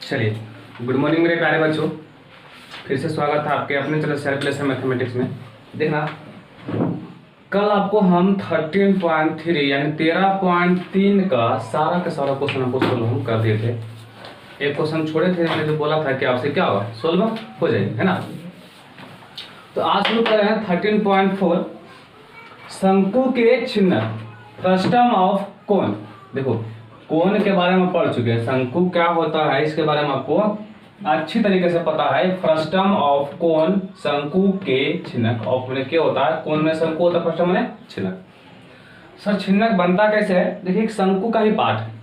चलिए, good morning मेरे प्यारे बच्चों। फिर से स्वागत है आपके अपने चैनल सेल्फ लेसन मैथमेटिक्स में। देखना, कल आपको हम 13.3 यानी 13.3 का सारा क्वेश्चन आपको सोल्व हम कर दिए थे। एक क्वेश्चन छोड़े थे, मैंने जो बोला था कि आपसे क्या होगा, सोल्व हो जाएगी, है ना। तो आज शुरू कर रहे हैं 13.4 शंकु के चिन्ह फ्रस्टम ऑफ कोन। देखो, कोन के बारे में पढ़ चुके हैं, शंकु क्या होता है इसके बारे में आपको अच्छी तरीके से पता है। फ्रस्टम ऑफ कोन, शंकु के छिन्नक ऑफ में क्या होता है, कोन में शंकु होता है, फ्रस्टम में छिन्नक। सर छिन्नक बनता कैसे है, देखिए एक शंकु का ही पार्ट है।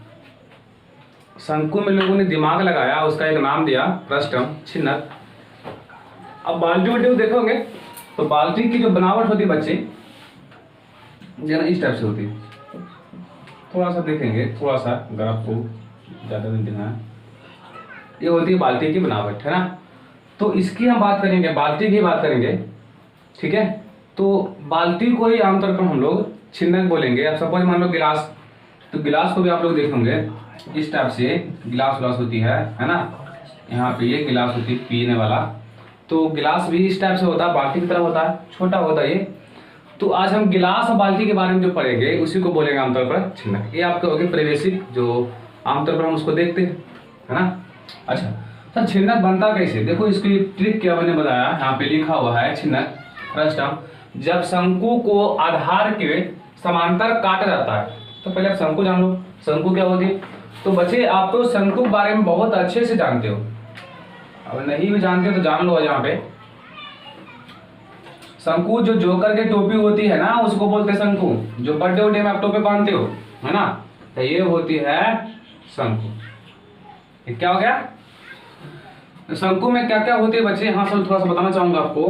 शंकु में लोगों ने दिमाग लगाया, उसका एक नाम दिया फ्रस्टम छिन्नक। अब बाल्टी उल्टी देखोगे तो बाल्टी की जो बनावट होती है बच्चे जो इस टाइप से होती है। थोड़ा सा देखेंगे, थोड़ा सा अगर आपको ज़्यादा नहीं देखना है, ये होती है बाल्टी की बनावट, है ना। तो इसकी हम बात करेंगे, बाल्टी की बात करेंगे, ठीक है। तो बाल्टी को ही आमतौर पर हम लोग छिन्नक बोलेंगे। अब सपोज मान लो गिलास, तो गिलास को भी आप लोग देखेंगे इस टाइप से गिलास ग्लास होती है ना। यहाँ पे ये गिलास होती है पीने वाला, तो गिलास भी इस टाइप से होता है, बाल्टी की तरह होता है, छोटा होता है ये। तो आज हम गिलास और बाल्टी के बारे में जो पढ़ेंगे उसी को बोलेंगे आमतौर पर छिन्नक। ये आपके होगी प्रिवेशिक, जो आमतौर पर हम उसको देखते हैं, है ना। अच्छा सर, छिन्नक बनता कैसे, देखो इसकी ट्रिक क्या मैंने बताया, यहाँ पे लिखा हुआ है छिन्नक फ्रस्टम। जब शंकु को आधार के समांतर काटा जाता है, तो पहले आप शंकु जान लो, शंकु क्या होती है। तो बच्चे आप तो शंकु के बारे में बहुत अच्छे से जानते हो, अब नहीं भी जानते हो तो जान लो। यहाँ पे शंकु जो जोकर के टोपी होती है ना, उसको बोलते हैं शंकु। जो बर्थडे उडे में आप टोपी पहनते हो, है ना, तो ये होती है शंकु। ये क्या हो गया, शंकु में क्या क्या होती है बच्चे, यहाँ से थोड़ा सा बताना चाहूंगा आपको।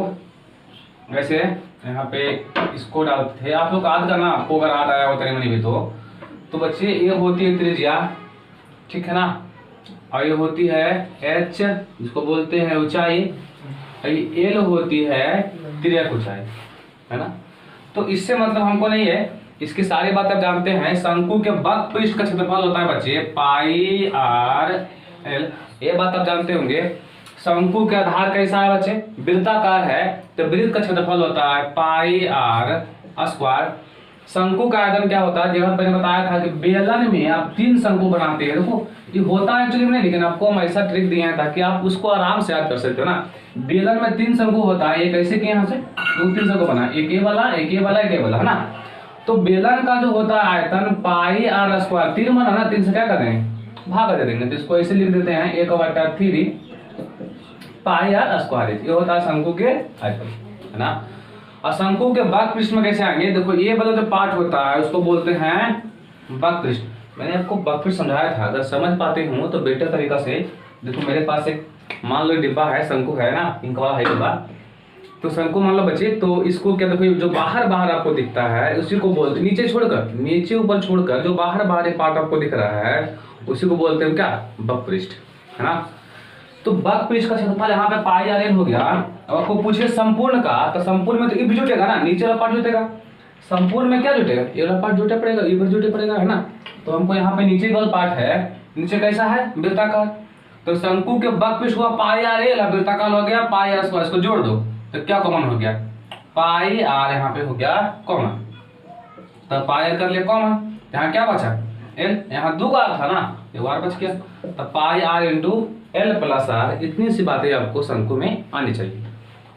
वैसे यहाँ पे इसको डालते थे आप लोग, याद करना आपको अगर याद आया हो तरी मनी भी तो बच्चे ये होती है त्रिज्या, ठीक है ना। और ये होती है एच, जिसको बोलते हैं ऊंचाई, और ये एल होती है तिर्यक ऊंचाई, है ना। तो इससे मतलब हमको नहीं है, इसकी सारी बात आप जानते हैं। शंकु के वक्र पृष्ठ का क्षेत्रफल होता है बच्चे पाई आर एल, ये बात आप जानते होंगे। शंकु के आधार कैसा है बच्चे, वृत्ताकार है, तो वृत्त का क्षेत्रफल होता है पाई आर स्क्वायर। शंकु का आयतन क्या होता है, जगह मैंने बताया था कि बेलन में आप 3 शंकु बनाते हैं। देखो ये होता है एक्चुअली में, लेकिन आपको हम ऐसा ट्रिक दिए हैं ताकि आप उसको आराम से याद कर सकते हो ना। बेलन में 3 शंकु होता है, ये कैसे किए, यहाँ से 2-3 शंकु बना, एक ये वाला, एक ये वाला, एक ये वाला, है ना। तो बेलन का जो होता है आयतन पाई आर स्क्वायर, 3 बना ना, 3 से क्या कर देंगे, भाग दे देंगे। तो इसको ऐसे लिख देते हैं 1/3 पाई आर स्क्वायर, ये होता है शंकु के आयतन, है ना। और शंकु के वक्र पृष्ठ में कैसे आएंगे, देखो ये वाला जो पार्ट होता है उसको बोलते हैं वक्र पृष्ठ। मैंने आपको वक्र पृष्ठ समझाया था, अगर समझ पाते हो तो बेटर तरीका से देखो। मेरे पास एक मान लो डिब्बा है, शंकु है ना, इंक वाला है डिब्बा। तो शंकु मान लो बच्चे, तो इसको क्या, देखो जो बाहर बाहर आपको दिखता है उसी को बोलते, नीचे छोड़कर, नीचे ऊपर छोड़कर जो बाहर बाहर एक पार्ट आपको दिख रहा है उसी को बोलते हैं क्या, वक्र पृष्ठ, है ना। तो वक्र पृष्ठ का क्षेत्रफल यहाँ पे पाई आर एल हो गया। अब आपको पूछे संपूर्ण का, तो संपूर्ण में तो ये भी जुटेगा ना, नीचे वाला पार्ट जुटेगा। संपूर्ण में क्या जुटेगा, ये वाला पार्ट जुटे पड़ेगा, ये भी जुटे पड़ेगा, है ना। तो हमको यहाँ पे नीचे वाला पार्ट है, नीचे कैसा है, वृत्ताकार। तो शंकु के वक्र पृष्ठ हुआ पाई आर एल, वृत्ताकार हो गया पाई आर स्क्वायर, इसको जोड़ दो तो क्या कॉमन हो गया, पाई आर यहाँ पे हो गया कॉमन। तो पाई आर कर लिया कॉमन, यहाँ क्या बचा एल, यहाँ 2 आर था ना, एक बार बच गया। तो pi r into l plus r, इतनी सी बातें आपको शंकु में आनी चाहिए।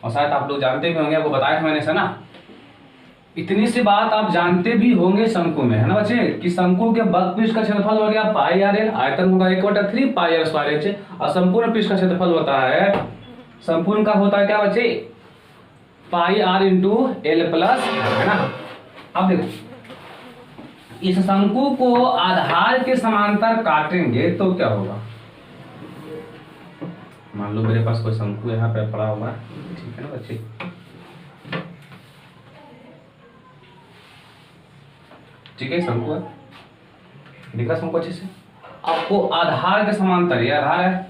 और शायद आप लोग जानते भी होंगे, आपको बताया था मैंने से ना, इतनी सी बात आप जानते भी होंगे शंकु में, है ना बच्चे, कि शंकु के वक्र पृष्ठ का क्षेत्रफल हो गया पाई आर एल, आयतन होगा 1/3 पाई आर स्क्वायर एच, और संपूर्ण पृष्ठ का क्षेत्रफल होता है, संपूर्ण का होता है क्या बच्चे, पाई आर इंटू एल प्लस, है ना। अब देखो इस शंकु को आधार के समांतर काटेंगे तो क्या होगा, मान लो मेरे पास कोई शंकु यहाँ पे पड़ा हुआ है, ठीक है ना बच्चे। ठीक है, शंकु है, दिख रहा शंकु अच्छे से। आपको आधार के समांतर, ये आधार है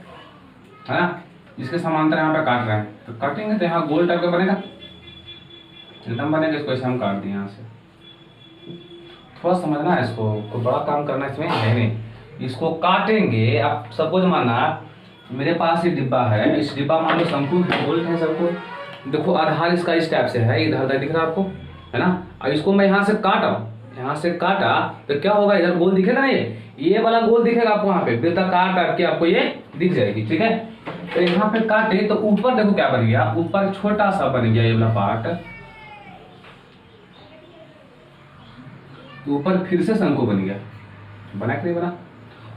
ना, जिसके समांतर यहाँ पे काट रहे हैं, तो काटेंगे तो यहाँ गोल टाइप का बनेगा, एकदम बनेगा। इसको ऐसे हम काट दिए यहाँ से, थोड़ा समझना है इसको, कोई बड़ा काम करना इसमें है नहीं। इसको काटेंगे, आप सपोज माना मेरे पास ये डिब्बा है, इस डिब्बा मान लो शंकु बोल्ट है सबको, देखो आधार इसका इस टाइप से है, इधर उधर दिख रहा है आपको, है ना। और इसको मैं यहाँ से काटा, यहाँ से काटा तो क्या होगा, इधर गोल दिखेगा ना, ये वाला गोल दिखेगा आपको, यहाँ पे वृत्ताकार टाइप की आपको ये दिख जाएगी, ठीक है। तो यहाँ पे काटे तो ऊपर देखो क्या बन गया, ऊपर छोटा सा बन गया ये वाला पार्ट, ऊपर फिर से शंकु बन गया, बना कि नहीं बना,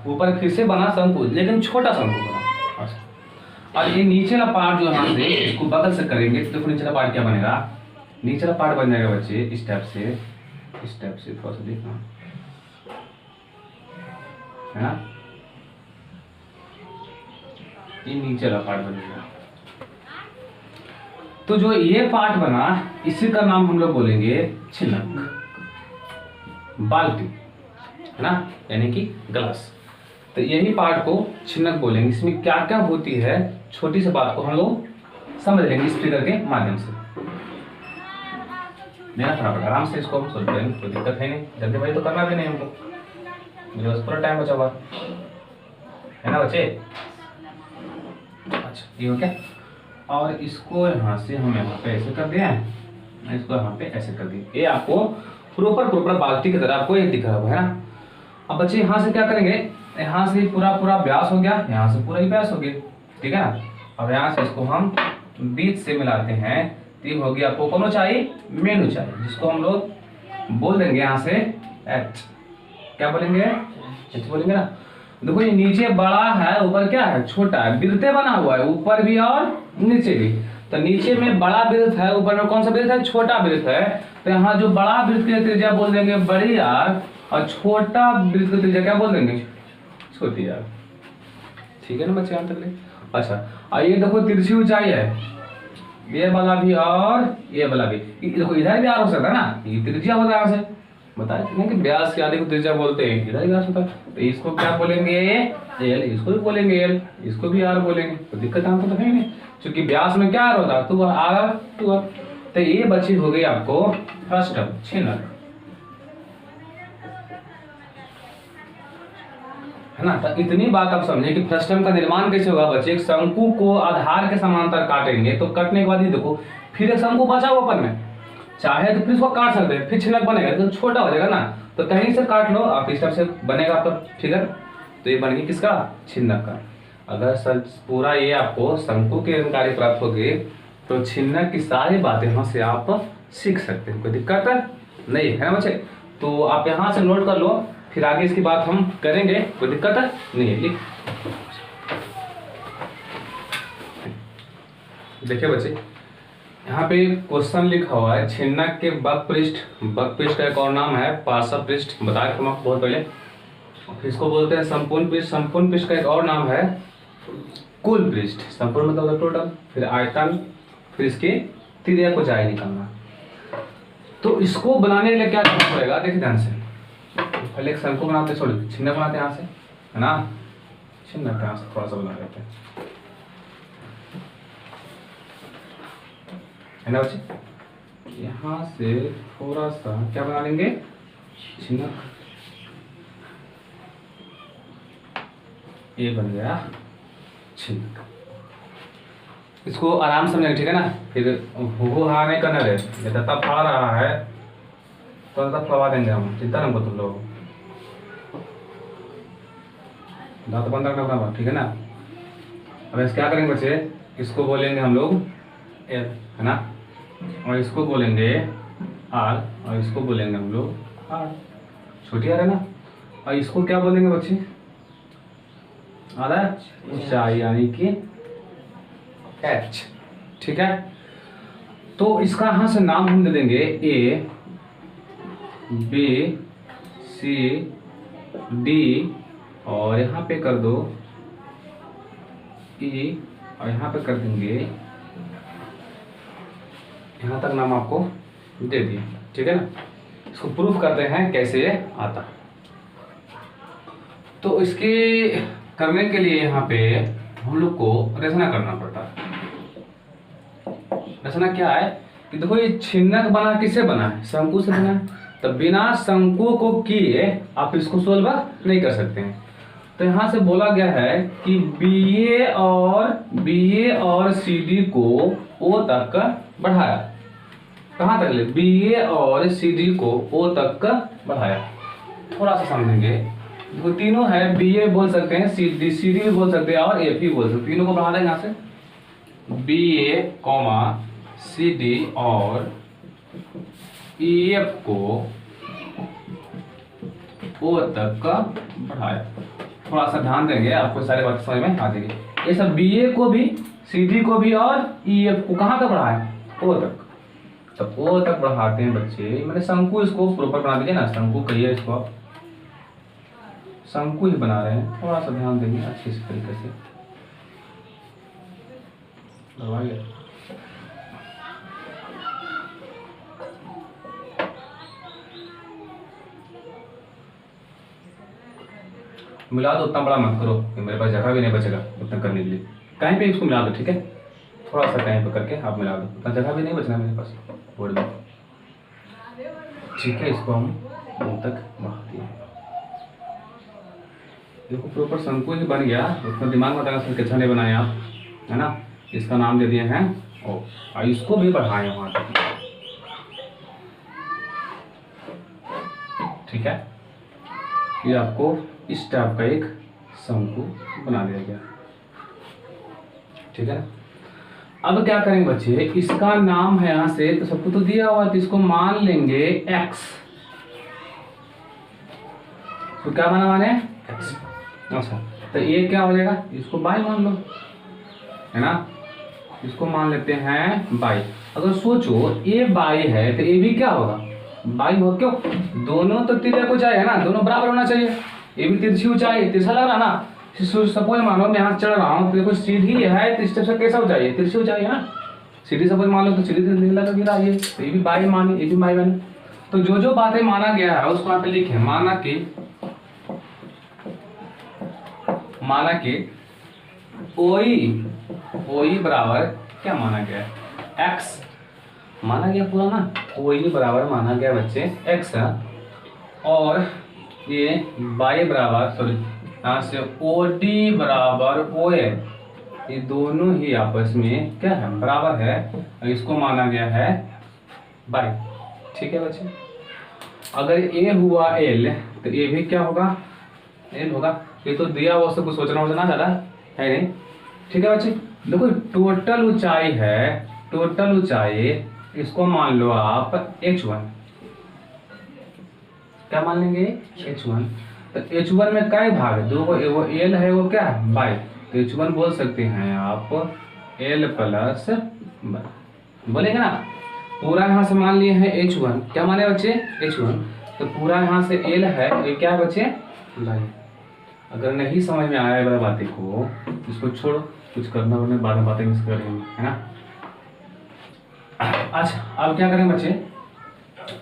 ऊपर फिर से बना शंकु, लेकिन छोटा शंकु बना। अच्छा, और ये नीचे वाला पार्ट जो यहाँ से इसको बगल से करेंगे तो देखो नीचे वाला पार्ट क्या बनेगा, नीचे वाला पार्ट बन जाएगा बच्चे इस टाइप से, इस टाइप से थोड़ा सा देखना, है ना, ये नीचे वाला पार्ट बनेगा। तो जो ये पार्ट बना इसी का नाम हम लोग बोलेंगे छिलक, बाल्टी, है ना, यानी कि ग्लास। तो यही पार्ट को छिलक बोलेंगे। इसमें क्या क्या होती है छोटी सी बात को हम लोग समझ लेंगे इस फिगर के माध्यम से। मेरा फटाफट आराम से इसको सोल्व करेंगे, कोई दिक्कत है नहीं, जल्दी भाई तो करना भी नहीं हमको, मेरे पास पूरा टाइम बचा हुआ है ना बच्चे। अच्छा ये हो क्या, और इसको यहाँ से हम यहाँ पे ऐसे कर दिए, इसको यहाँ पे ऐसे कर दिए, ये आपको प्रॉपर बाल्टी की तरह आपको ये दिख रहा है ना। अब बच्चे यहाँ से क्या करेंगे, यहाँ से पूरा व्यास हो गया, यहाँ से पूरा ही व्यास हो गया, ठीक है ना। अब यहाँ से इसको हम बीच से मिलाते हैं, तो हो गया आपको कौन ऊंचाई, मेन ऊंचाई, जिसको हम लोग बोल देंगे यहाँ से एच, क्या बोलेंगे, एच बोलेंगे ना। देखो ये नीचे बड़ा है, ऊपर क्या है, छोटा है, वृत्ते बना हुआ है ऊपर भी और नीचे भी। तो नीचे में बड़ा वृत्त है, ऊपर में कौन सा वृत्त है, छोटा वृत्त है। तो यहाँ जो बड़ा वृत्त की त्रिज्या बोल देंगे बड़ी आर, और छोटा वृत्त की त्रिज्या क्या बोल देंगे, छोटी आर, ठीक है ना बच्चे, यहाँ तक ले। अच्छा, और ये देखो तिरछी ऊंचाई है, ये वाला भी और ये वाला भी, देखो इधर भी आर हो सकता है ना, ये त्रिज्या होता है, यहाँ से बताया कि व्यास के आदि को त्रिज्या बोलते हैं, इधर व्यास होता है। तो इसको क्या बोलेंगे, एल, इसको भी बोलेंगे एल, इसको भी आर बोलेंगे, तो दिक्कत यहाँ तो है नहीं, क्योंकि व्यास में क्या आर होता है, टू आर, टू आर। तो ये बची हो गई आपको फ्रस्टम, छिलक, है ना। तो इतनी बात आप समझे कि फ्रस्टम का निर्माण कैसे होगा बच्चे, एक शंकु को आधार के समांतर काटेंगे, तो कटने के बाद ही देखो फिर एक शंकु बचा ऊपर में, चाहे तो फिर इसको काट सकते हैं, फिर छिलक बनेगा, तो छोटा हो जाएगा ना, तो कहीं से काट लो आप, इस तरह से बनेगा आपका फिगर। तो ये बन गया किसका, छिलक का। अगर सर पूरा ये आपको शंकु की जानकारी प्राप्त होगी तो छिलक की सारी बातें यहाँ से आप सीख सकते हैं, कोई दिक्कत नहीं है ना बच्चे। तो आप यहाँ से नोट कर लो, फिर आगे इसकी बात हम करेंगे, कोई दिक्कत नहीं है। देखिए बच्चे यहाँ पे क्वेश्चन लिखा हुआ है, छिलक के बक पृष्ठ का एक और नाम है पार्श्व पृष्ठ, बताया था आपको बहुत पहले। इसको बोलते हैं संपूर्ण पृष्ठ का एक और नाम है कुल पृष्ठ, संपूर्ण मतलब टोटल, फिर आयतन, फिर इसके त्रिज्या को जाए निकालना। तो इसको बनाने के लिए क्या करना पड़ेगा, देखिए ध्यान से, पहले एक शंकु बनाते, सॉरी छिलक बनाते हैं यहाँ से, है ना, छिलक यहाँ से थोड़ा सा बना लेते हैं, है ना बच्चे। यहाँ से थोड़ा सा क्या बना लेंगे, छिलक, ये बन गया छिलक। इसको आराम से समझेंगे, ठीक है ना, फिर हो हा नहीं करना रहे, तब फड़ा रहा है तो तब फड़वा देंगे हम, चिंता ना तुम लोग, दांत बंद रखना, ठीक है ना। अब इस क्या करेंगे बच्चे, इसको बोलेंगे हम लोग एल, है ना, और इसको बोलेंगे आर, और इसको बोलेंगे हम लोग आर, छोटी आर है ना। और इसको क्या बोलेंगे बच्चे, आधा ऊंचाई यानी कि एच, ठीक है। तो इसका यहाँ से नाम हम दे देंगे ए, बी, सी, डी, और यहाँ पे कर दो ई, और यहाँ पे कर देंगे, यहाँ तक नाम आपको दे दिए, ठीक है ना। इसको प्रूफ करते हैं कैसे आता। तो इसके करने के लिए यहाँ पे हम लोग को रचना करना पड़ता है। रचना क्या है कि देखो ये छिलक बना किससे बना है, शंकु से बना है। तो बिना शंकु को किए आप इसको सोल्व नहीं कर सकते हैं। तो यहाँ से बोला गया है कि बी ए और सी डी को ओ तक बढ़ाया। कहाँ तक ले? बी ए और सी डी को ओ तक बढ़ाया। थोड़ा सा समझेंगे, वो तीनों है, बी ए बोल सकते हैं, सी डी भी बोल सकते हैं और एफ भी बोल सकते हैं। तीनों को बढ़ा देंगे यहाँ से, बी ए कॉमा सी डी और ई एफ को ओ तक का बढ़ाया। थोड़ा सा ध्यान देंगे, आपको सारी बातें समझ में आ जाएगी। ये सब बी ए को भी, सी डी को भी और ई एफ को कहाँ तक बढ़ाया? ओ तक। तब ओ तक बढ़ाते हैं बच्चे, मैंने शंकु इसको प्रॉपर बना दीजिए ना, शंकु कहिए इसको आप, शंकु ही बना रहे हैं। थोड़ा सा ध्यान देंगे अच्छे से तरीके से दबाइए। मिला दो, उतना बड़ा मत करो कि मेरे पास जगह भी नहीं बचेगा उतना करने के लिए। कहीं पे इसको मिला दो, ठीक है, थोड़ा सा कहीं पे करके आप मिला दो, उतना जगह भी नहीं बचना मेरे पास बोर्ड में, ठीक है। इसको हम मुंह तक बढ़ाते हैं। देखो प्रॉपर शंकु ही बन गया, उसमें दिमाग में बताना कैसा नहीं बनाया आप, है ना। इसका नाम दे दिए हैं ओ, और इसको भी बढ़ाए वहां तक, ठीक है। ये आपको इस टाइप का एक शंकु बना दिया गया, ठीक है। अब क्या करेंगे बच्चे, इसका नाम है यहाँ से, तो सबको तो दिया हुआ, तो इसको मान लेंगे x। तो क्या बना माने x। अच्छा, तो ये क्या हो जाएगा, इसको y मान लो, है ना। इसको मान लेते हैं y। अगर सोचो ये y है तो ये भी क्या होगा, y हो। क्यों? दोनों तो तिर्यक ऊंचाई है ना, दोनों बराबर होना चाहिए। ये भी तिरछी ऊंचाई, तिरछा लग रहा ना। सपोज मानो मैं यहाँ चढ़ रहा हूँ, तो देखो सीढ़ी है, तो इस टाइप से कैसा ऊंचाई है, तिरछी ऊंचाई है ना। सीढ़ी सपोज मान लो तो सीढ़ी लगा गिरा, ये तो ये भी बाई माने, ये भी बाई माने। तो जो जो बातें माना गया है उसको यहाँ पे लिखे। माना कि ओई बराबर क्या माना गया है, एक्स माना गया पूरा ना। ओई बराबर माना गया बच्चे एक्स, और ये बाई बराबर, सॉरी यहाँ से ओ डी बराबर ओ ए, ये दोनों ही आपस में क्या है, बराबर है, और इसको माना गया है बाई, ठीक है बच्चे। अगर ए हुआ एल, तो ये भी क्या होगा, एल होगा। ये तो दिया हुआ, उससे कुछ सोचना वोचना ज़्यादा है नहीं, ठीक है बच्चे। देखो टोटल ऊंचाई है, टोटल ऊंचाई, इसको मान लो आप h1, क्या मान लेंगे h1। तो h1 में कई भाग है, दो, वो l है, वो क्या है बाई, तो h1 बोल सकते हैं आप l प्लस बाई, बोलेंगे ना। पूरा यहाँ से मान लिए हैं h1, क्या माने बच्चे h1, तो पूरा यहाँ से l है, ये क्या है बच्चे बाई। अगर नहीं समझ में आया है बातें को, इसको छोड़ो, कुछ करना वरना बाद में बातें मिस करेंगे, है ना। अच्छा, अब क्या करें बच्चे,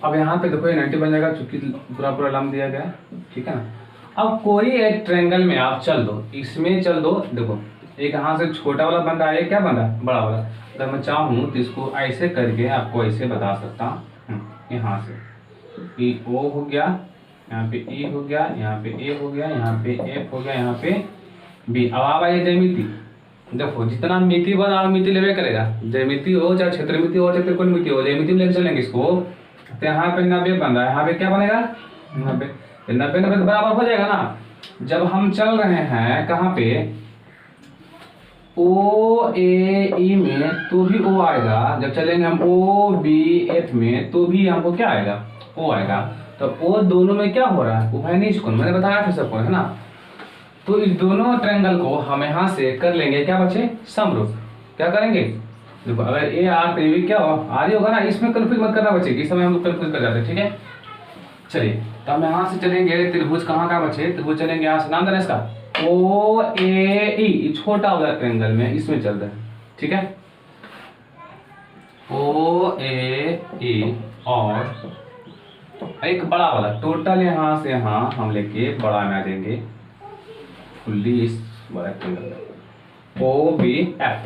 अब यहाँ पे देखो ये 90 बन जाएगा, चूंकि पूरा लंब दिया गया है, ठीक है ना। अब कोई एक ट्रायंगल में आप चल दो, इसमें चल दो, देखो एक यहाँ से छोटा वाला बन रहा है, क्या बन रहा है बड़ा वाला। अगर मैं चाहूँ तो इसको ऐसे करके आपको ऐसे बता सकता हूँ, यहाँ से ई ओ हो गया, यहाँ पे ई हो गया, यहाँ पे ए हो गया, यहाँ पे एफ हो गया, यहाँ पे बी। अब आप आइए ज्यामिति, देखो जितना मिति बना मिति लेवे करेगा, ज्यामिति हो चाहे क्षेत्र मिति हो चाहे त्रिकोण मिति हो, ज्यामिति में लेके चलेंगे इसको। तो यहाँ पे 90 बन रहा है, यहाँ पे क्या बनेगा 90, 90 तो बराबर हो जाएगा ना। जब हम चल रहे हैं कहाँ पे, ओ ए ई में तो भी ओ आएगा, जब चलेंगे हम ओ बी एफ में तो भी हमको क्या आएगा, ओ आएगा। तो ओ दोनों में क्या हो रहा है, उभयनिष्ठ कोण, मैंने बताया था सबको, है ना। तो इस दोनों ट्रायंगल को हम यहाँ से कर लेंगे क्या बच्चे, समरूप। क्या करेंगे, देखो अगर ए आर तो भी क्या हो, आर ही होगा ना, इसमें कंफ्यूज मत करना बच्चे, इस समय हम लोग कंफ्यूज कर जाते हैं, ठीक है। चलिए तो हम यहाँ से चलेंगे त्रिभुज, कहाँ का बच्चे त्रिभुज चलेंगे, यहाँ से नाम देना इसका ओ ए ई, छोटा वाला ट्रायंगल में इसमें चल रहा है, ठीक है। ओ ए ई और एक बड़ा वाला, टोटल यहाँ से यहाँ हम लेके बड़ा में आ जाएंगे फुल्ली इस बड़ा triangle O B F.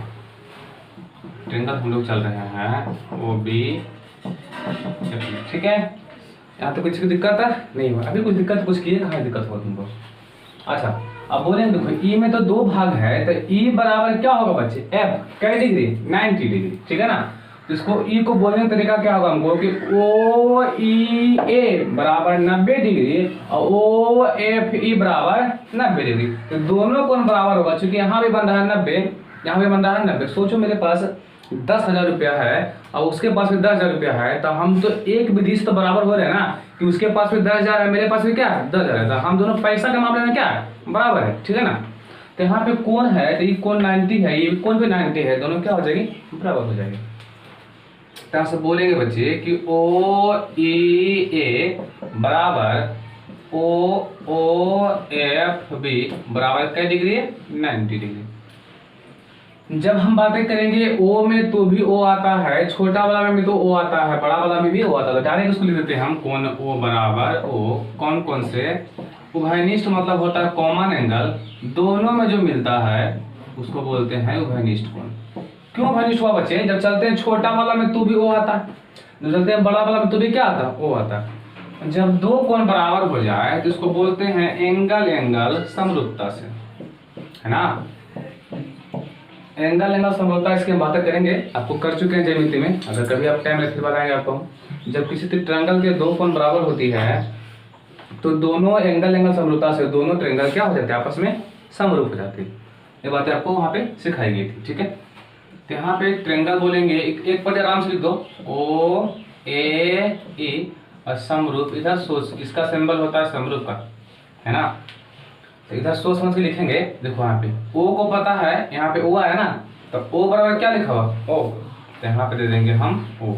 Triangle हम लोग चल रहे हैं ओ बी एफ, ठीक है। यहाँ तो कुछ दिक्कत है नहीं हुआ, अभी कुछ दिक्कत कुछ किए कहाँ दिक्कत हो तुमको। अच्छा अब बोलेंगे देखो ई में तो 2 भाग है, तो ई बराबर क्या होगा बच्चे, एफ कै डिग्री 90 डिग्री, ठीक है ना। तो इसको ई को बोलने का तरीका क्या होगा हमको कि ओ ई ए बराबर 90 डिग्री और ओ एफ ई बराबर 90 डिग्री। तो दोनों कोण बराबर होगा, क्योंकि यहाँ भी बन रहा है 90, यहाँ भी बन रहा है 90। सोचो मेरे पास 10,000 रुपया है और उसके पास भी 10,000 रुपया है, तो हम तो एक विधि से तो बराबर हो रहे हैं ना, कि उसके पास भी 10,000 है, मेरे पास भी क्या है 10,000 है, तो हम दोनों पैसा के मामले में क्या है बराबर है, ठीक है ना। तो यहाँ पे कोण है, तो ये कोण 90 है, ये कोण भी 90 है, दोनों क्या हो जाएगी बराबर हो जाएगी। तो यहाँ से बोलेंगे बच्चे कि ओ ई ए बराबर ओ एफ बी बराबर कै डिग्री है 90 डिग्री। जब हम बातें करेंगे ओ में तो भी ओ आता है, छोटा वाला में भी तो ओ आता है, बड़ा वाला में भी ओ आता है, डायरेक्ट उसको लिख देते हैं हम कोण ओ बराबर ओ कौन कौन से उभयनिष्ठ, मतलब होता है कॉमन एंगल, दोनों में जो मिलता है उसको बोलते हैं उभयनिष्ठ कोण। क्यों उभयनिष्ठ हुआ बच्चे, जब चलते हैं छोटा वाला में तो भी ओ आता है, जब चलते हैं बड़ा वाला में तो भी क्या आता है ओ आता है। जब दो कोण बराबर हो जाए तो इसको बोलते हैं एंगल एंगल समरूपता से, है ना। एंगल एंगल समरूपता इसकी हम बातें करेंगे, आपको कर चुके हैं ज्यामिति में, अगर कभी आप टाइम फिर बताएंगे आपको। जब किसी ट्रायंगल के दो कोण बराबर होती है तो दोनों एंगल एंगल समरूपता से दोनों ट्रायंगल क्या हो जाते हैं आपस में समरूप हो जाते हैं। ये बातें आपको वहां पे सिखाई गई थी, ठीक है। तो यहाँ पे ट्रायंगल बोलेंगे, एक पद आराम से लिख दो ओ ए ई और समरूप, इधर सोच इसका सिंबल होता है समरूप का, है ना। तो इधर सोच समझ के लिखेंगे। देखो यहाँ पे ओ को पता है, यहाँ पे ओ आया ना, तो ओ बराबर क्या लिखा हुआ ओ, तो यहाँ पे दे देंगे हम ओ।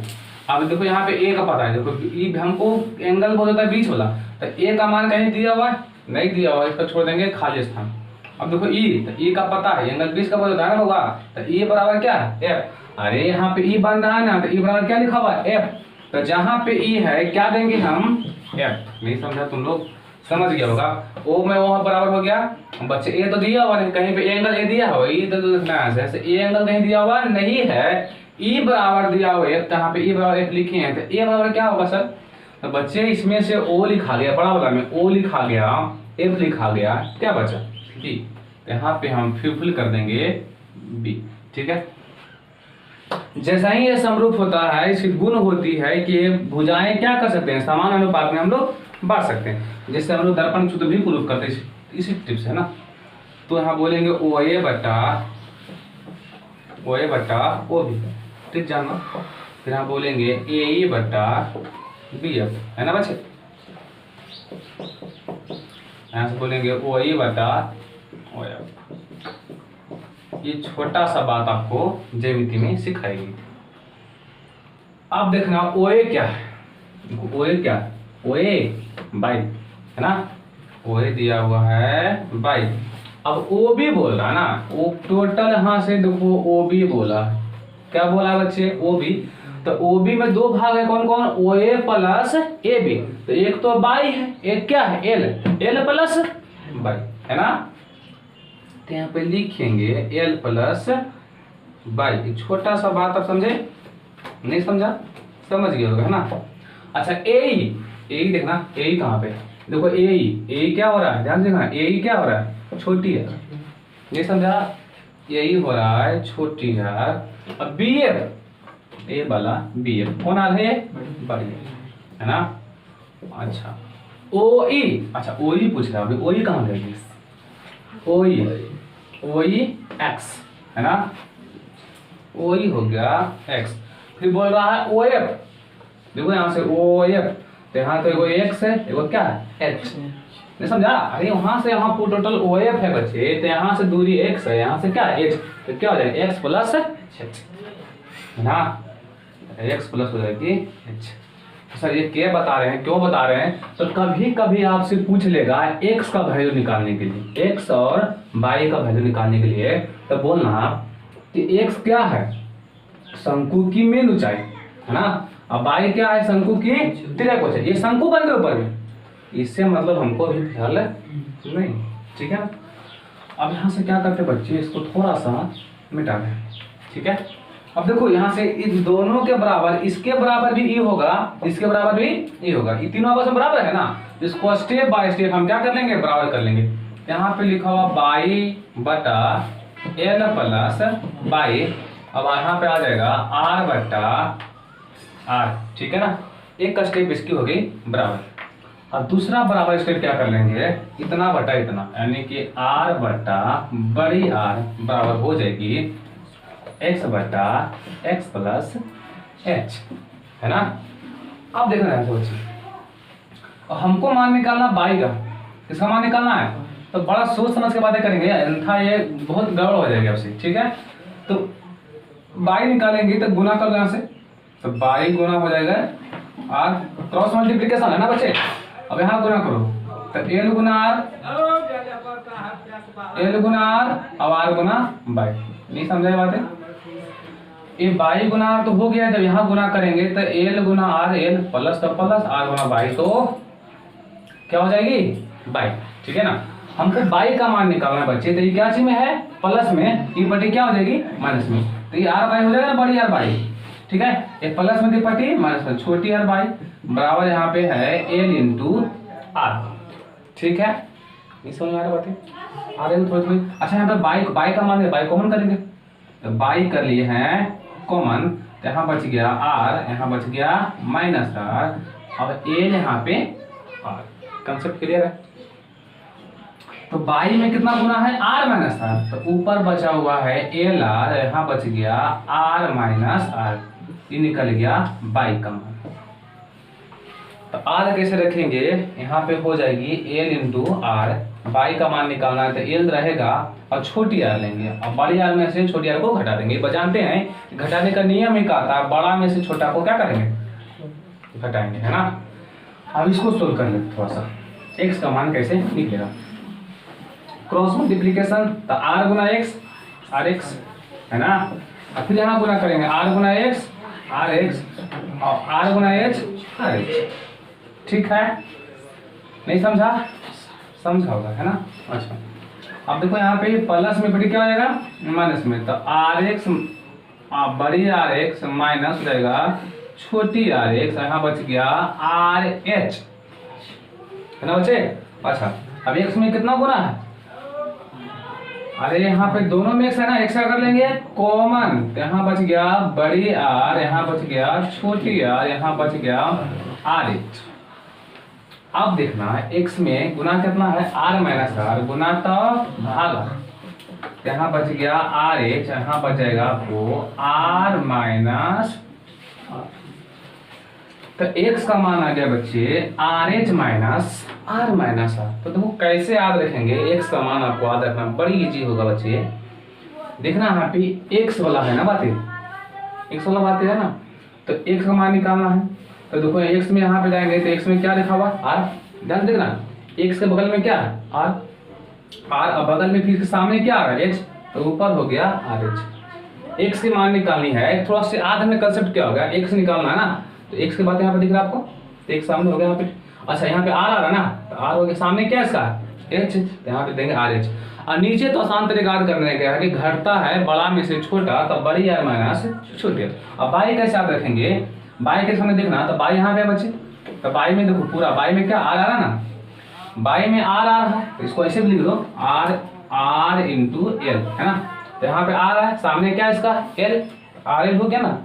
अब देखो यहाँ पे ए का पता है, देखो ई हमको एंगल बोल देता है बीच वाला, तो ए का मान कहीं दिया हुआ है नहीं दिया हुआ है, इसका छोड़ देंगे खाली स्थान। अब देखो ई, तो ई का पता है एंगल 20 का बोल देता है ना होगा, तो ई बराबर क्या है एफ। अरे यहाँ पे ई बन रहा है ना, तो ई बराबर क्या लिखा हुआ है एफ, तो जहाँ पे ई है क्या देंगे हम एफ। नहीं समझा तुम लोग, समझ गया होगा। ओ में वहां बराबर हो गया बच्चे, ए तो दिया हुआ नहीं, कहीं पे एंगल ए दिया हुआ, ई तो देखना है ऐसे, ए एंगल कहीं दिया हुआ नहीं है, ई बराबर दिया हुआ है, तो यहाँ पे ई बराबर एफ लिखे हैं, तो ए बराबर क्या होगा सर, तो बच्चे इसमें से ओ लिखा गया, बड़ा वाला में ओ लिखा गया, एफ लिखा गया, क्या बचा बी, तो यहाँ पे हम फिल कर देंगे बी, ठीक है। जैसा ही ये समरूप होता है, इसकी गुण होती है कि भुजाएं क्या कर सकते हैं समान अनुपात में हम लोग बांट सकते हैं, जिससे हम लोग दर्पण सूत्र भी प्रूफ करते हैं इसी टिप से, है ना। तो यहाँ बोलेंगे ओ ए बटा ओ बी, ठीक जानना। फिर यहाँ बोलेंगे ए ई बटा बी एफ, है ना बच्चे। यहाँ से बोलेंगे ओ ई बटा ओ एफ। ये छोटा सा बात आपको ज्यामिति में सिखाई गई। अब देखना ओ ए क्या है, ओ ए क्या, ओ ए बाई, है ना, ओ ए दिया हुआ है बाई। अब ओ बी बोल रहा है ना, वो टोटल यहाँ से देखो ओ बी बोला, क्या बोला है बच्चे ओ बी, तो ओ बी में दो भाग है कौन कौन, ओ ए प्लस ए बी, तो एक तो बाई है, एक क्या है एल, एल प्लस बाई, है ना। तो यहाँ पे लिखेंगे एल प्लस बाई, छोटा सा बात आप समझे नहीं समझा, समझ गए होगा, है ना। अच्छा ए ई देखना, ए ई कहाँ पे, देखो ए ई क्या हो रहा है, ध्यान देखना, ए ई क्या हो रहा है छोटी है, नहीं समझा, ए ई हो रहा है छोटी है। अब बी एफ, ए वाला बी एफ कौन आ रहा है बड़ी, है ना। अच्छा ओ ई, अच्छा ओ ई पूछ रहा है, अभी ओ ई कहाँ गई, ओ ई एक्स, है ना, ओ ई हो गया एक्स। फिर बोल रहा है ओ एफ, देखो यहाँ से ओ एफ, तो यहाँ तो एगो एक्स है, एगो क्या है एच, नहीं समझा। अरे वहां से यहाँ पर टोटल ओ एफ है बच्चे, तो यहाँ से दूरी एक्स है, यहाँ से क्या एच, तो क्या हो जाएगा एक्स प्लस एच, है ना, एक्स प्लस हो जाएगी एच। सर ये क्या बता रहे हैं, क्यों बता रहे हैं, तो कभी कभी आपसे पूछ लेगा एक्स का वैल्यू निकालने के लिए, एक्स और वाई का वैल्यू निकालने के लिए, तो बोलना कि एक्स क्या है शंकु की मेन ऊंचाई, है ना, अब वाई क्या है शंकु की तिर्यक ऊंचाई, ये शंकु बन गए ऊपर में, इससे मतलब हमको अभी ख्याल नहीं, ठीक है। अब यहाँ से क्या करते बच्चे, इसको थोड़ा सा मिटा दें, ठीक है। अब देखो यहाँ से इन दोनों के बराबर, इसके बराबर भी ई होगा, इसके बराबर भी ई होगा, ये तीनों आपस में बराबर है ना। इसको स्टेप बाय स्टेप हम क्या कर लेंगे बराबर कर लेंगे। यहाँ पे लिखा हुआ बाई बटा एल प्लस बाई, अब यहाँ पे आ जाएगा आर बटा आर, ठीक है ना। एक स्टेप इसकी हो गई बराबर। अब दूसरा बराबर स्टेप क्या कर लेंगे, इतना बटा इतना, यानी कि आर बटा बड़ी आर बराबर हो जाएगी एक्स बटा एक्स प्लस एच, है ना। अब देखना है बच्चे, और हमको मान निकालना बाई का, किसका मान निकालना है, तो बड़ा सोच समझ के बातें करेंगे, अन्यथा ये बहुत गड़बड़ हो जाएगी आपसे, ठीक है। तो बाई निकालेंगे तो गुना कर लो यहाँ से, तो बाई गुना हो जाएगा आर, क्रॉस मल्टीप्लीकेशन है ना बच्चे। अब यहाँ गुना करो तो एल गुना आर, एल गुना आर और आर गुना बाई, नहीं समझाए बातें। ये बाई गुना आर तो हो गया, जब यहाँ गुना करेंगे तो एल गुना आर, एल प्लस का प्लस, आर गुना बाई, तो क्या हो जाएगी बाई, ठीक है ना। हमको बाई का मान निकालना है बच्चे, तो ये क्या चीज में है, प्लस में, ये पट्टी क्या हो जाएगी माइनस में, तो ये आर बाई हो जाएगा ना, बड़ी आर बाई, ठीक है। ये प्लस में थी पट्टी, माइनस में छोटी आर बाई, बराबर यहाँ पे है एल इंटू आर, ठीक है। नहीं समझ में आ रहा बातें, आ रही थोड़ी थोड़ी। अच्छा यहाँ पे बाई का मान बाई कॉमन करेंगे, तो बाई कर लिए हैं कॉमन, तो यहाँ बच गया आर, यहाँ बच गया माइनस आर, और एल यहाँ पे आर, कंसेप्ट क्लियर है। तो बाई में कितना गुना है, आर माइनस आर, तो ऊपर बचा हुआ है एल आर, यहाँ बच गया आर माइनस आर, ये निकल गया बाई का मान। तो आर कैसे रखेंगे, यहाँ पे हो जाएगी एल इंटू आर, बाई का मान निकालना है तो एल रहेगा और छोटी आर लेंगे, और बड़ी आर में से छोटी आर को घटा देंगे। जानते हैं घटाने का नियम ही कहता है बड़ा में से छोटा को क्या करेंगे, घटाएंगे, है ना। अब इसको सोल्व कर लेते थोड़ा सा, एक्स का मान कैसे निकलेगा, क्रॉस मल्टीप्लीकेशन, तो आर गुना एक्स आर एक्स, है ना। और फिर यहाँ गुना करेंगे आर गुना एक्स आर एक्स, और आर गुना एच आर एच, ठीक है। नहीं समझा, समझा होगा, है ना। अच्छा अब देखो यहाँ पे प्लस में बड़ी क्या हो जाएगा, माइनस में, तो आर एक्स बड़ी आर एक्स माइनस हो जाएगा छोटी आर एक्स, यहाँ बच गया आर एच, है ना बच्चे। अच्छा अब एक्स में कितना गुना है, अरे यहाँ पे दोनों में एक्स है ना, एक्स कर लेंगे कॉमन, तो यहाँ बच गया बड़ी आर, यहाँ बच गया छोटी आर, यहाँ बच गया आर एच। अब देखना x में गुना कितना है, आर माइनस आर, गुना तो भागा, यहाँ बच गया आर एच, यहाँ बच जाएगा आपको आर माइनस, तो x का मान आ गया बच्चे R H minus R minus R. तो देखो कैसे याद रखेंगे, x का मान आपको याद रखना बड़ी इजी होगा बच्चे। देखना यहाँ पे x वाला है ना बातें, x वाला बातें है ना, तो x का मान निकालना है। तो देखो x में यहाँ पे जाएंगे तो x में क्या लिखा हुआ r, ध्यान देखना x के बगल में क्या है r, और बगल में फिर सामने क्या आ रहा है h, तो ऊपर हो गया RH। x की मान निकालनी है, थोड़ा सा आध में कंसेप्ट क्या होगा, x निकालना है ना, तो x के बाद यहाँ पे दिख रहा है आपको, तो x सामने हो गया यहाँ पे। अच्छा यहाँ पे r आ रहा है ना, तो r हो गया सामने क्या है इसका h, तो यहाँ पे देंगे RH। और नीचे तो आसान तरीका करने का है कि घटता है बड़ा में से छोटा, तो बड़ी आर माइनस छोटी। अब बाई कैसे याद रखेंगे, बाई के सामने देखना, तो बाई यहाँ पे बच्चे, तो बाई में देखो पूरा बाई में क्या आर आ रहा ना, बाई में आर आ रहा है, तो इसको ऐसे भी लिख दो आर आर इंटू एल, है ना। तो यहाँ पे आर है, सामने क्या है इसका एल, आर एल हो गया ना।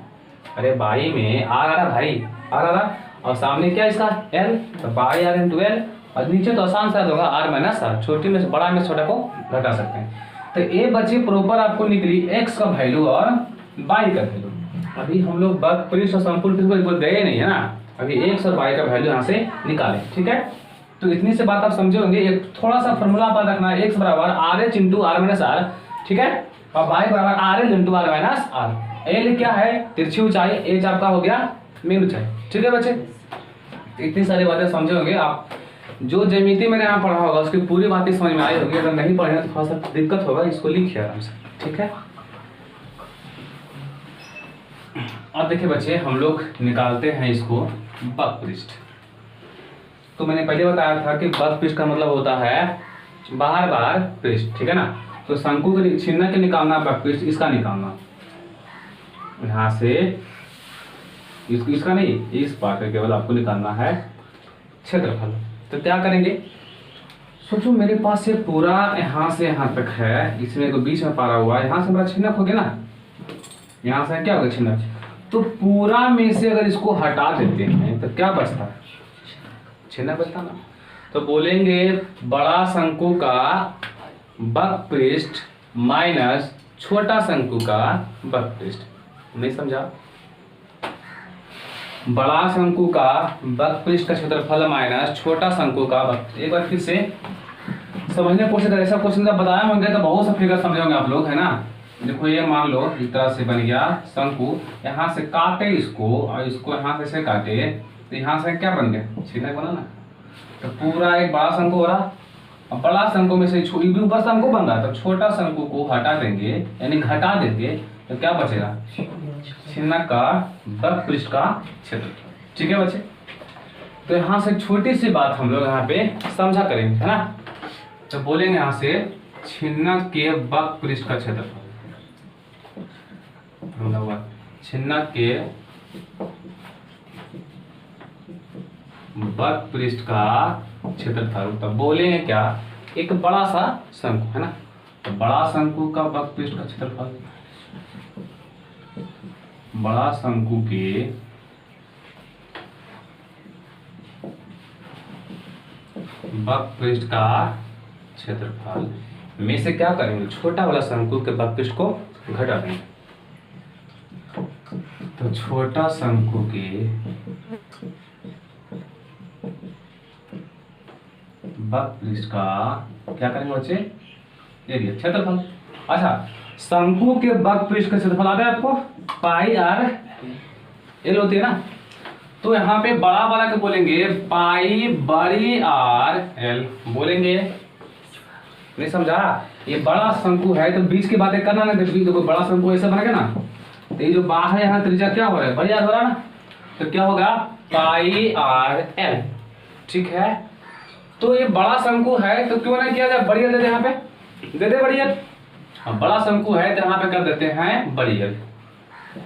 अरे बाई में आर आ रहा भाई, आर आ रहा, और सामने क्या है इसका एल, तो बाई आर इंटू एल, और नीचे तो आसान सा होगा आर माइनस आर, छोटी में से बड़ा में छोटा को घटा सकते हैं। तो ये बच्चे प्रॉपर आपको निकली एक्स का वैल्यू और बाई का वैल्यू। अभी हम लोग वर्ग पृष्ठ और संपूर्ण पृष्ठ को गए नहीं है ना, अभी एक्स और वाई का वैल्यू यहाँ से निकालें, ठीक है। तो इतनी से बात आप समझे होंगे। एक थोड़ा सा फॉर्मूला आप रखना है, एक्स बराबर R H into are minus R, ठीक है, और वाई बराबर R L into are minus R. L क्या है तिरछी ऊंचाई, एच आपका हो गया मेन ऊंचाई, ठीक है बच्चे। इतनी सारी बातें समझे होंगे आप, जो ज्यामिति मैंने यहाँ पढ़ा होगा उसकी पूरी बातें समझ में आई होगी। अगर नहीं पढ़े तो थोड़ा सा दिक्कत होगा, इसको लिखिए आराम से, ठीक है। अब देखिए बच्चे हम लोग निकालते हैं इसको बक पृष्ठ। तो मैंने पहले बताया था कि बक पृष्ठ का मतलब होता है बाहर बाहर पृष्ठ, ठीक है ना। तो शंकु के छिन्न के निकालना बक पृष्ठ, इसका निकालना यहाँ से, इसका नहीं, इस पार्ट का केवल आपको निकालना है क्षेत्रफल। तो क्या करेंगे, सोचो मेरे पास ये पूरा यहाँ से यहाँ तक है, इसमें तो बीच में पारा हुआ है, यहाँ से मेरा छिन्नक हो गया ना, यहाँ से क्या होगा छिन्नक। तो पूरा में से अगर इसको हटा देते हैं तो क्या बचता है, छिन्नक बचता ना। तो बोलेंगे बड़ा शंकु का वक्रपृष्ठ माइनस छोटा शंकु का वक्रपृष्ठ। नहीं समझा? बड़ा शंकु का वक्रपृष्ठ का क्षेत्रफल माइनस छोटा शंकु का वक्र। एक बार फिर से समझने की कोशिश करें। ऐसा क्वेश्चन जब बताया होंगे तो बहुत सा फिगर समझे होंगे आप लोग, है ना। देखो ये मान लो इस तरह से बन गया शंकु, यहाँ से काटे इसको और इसको यहाँ से काटे तो यहाँ से क्या बन गया, छिन्नक बना ना। तो पूरा एक बड़ा शंकु हो रहा, अब बड़ा शंकु में से ऊपर शंकु बन रहा, तो छोटा शंकु को हटा देंगे यानी घटा देंगे तो क्या बचेगा, छिन्नक का वक्रपृष्ठ का क्षेत्रफल। ठीक है बच्चे, तो यहाँ से छोटी सी बात हम लोग यहाँ पे समझा करेंगे, है ना। तो बोलेंगे यहाँ से छिन्नक के वक्रपृष्ठ का क्षेत्रफल, छिन्नक के वक्रपृष्ठ का क्षेत्रफल। तो बोलेंगे क्या, एक बड़ा सा शंकु है ना, तो बड़ा शंकु का वक्रपृष्ठ का क्षेत्रफल, बड़ा शंकु के वक्रपृष्ठ का क्षेत्रफल में से क्या करेंगे, छोटा वाला शंकु के वक्रपृष्ठ को घटा देंगे। तो छोटा शंकु के वक्रपृष्ठ का क्या करेंगे बच्चे, एरिया, क्षेत्रफल। अच्छा, शंकु के वक्रपृष्ठ का क्षेत्रफल आ गया आपको, पाई आर एल होती है ना। तो यहाँ पे बड़ा वाला के बोलेंगे पाई बड़ी आर एल बोलेंगे। नहीं समझा? ये बड़ा शंकु है तो बीच की बातें करना ना, देखो बड़ा शंकु ऐसा बनेगा ना, तो ये जो बाहर है यहाँ त्रिज्या क्या हो रहा है, बड़ी आर हो रहा है ना, तो क्या होगा पाई आर एल। ठीक है, तो ये बड़ा शंकु है तो क्यों ना किया जाए, बड़ी एल दे दे, यहाँ पे दे दे बड़ी एल। अब बड़ा शंकु है तो यहाँ पे कर देते हैं बड़ी एल,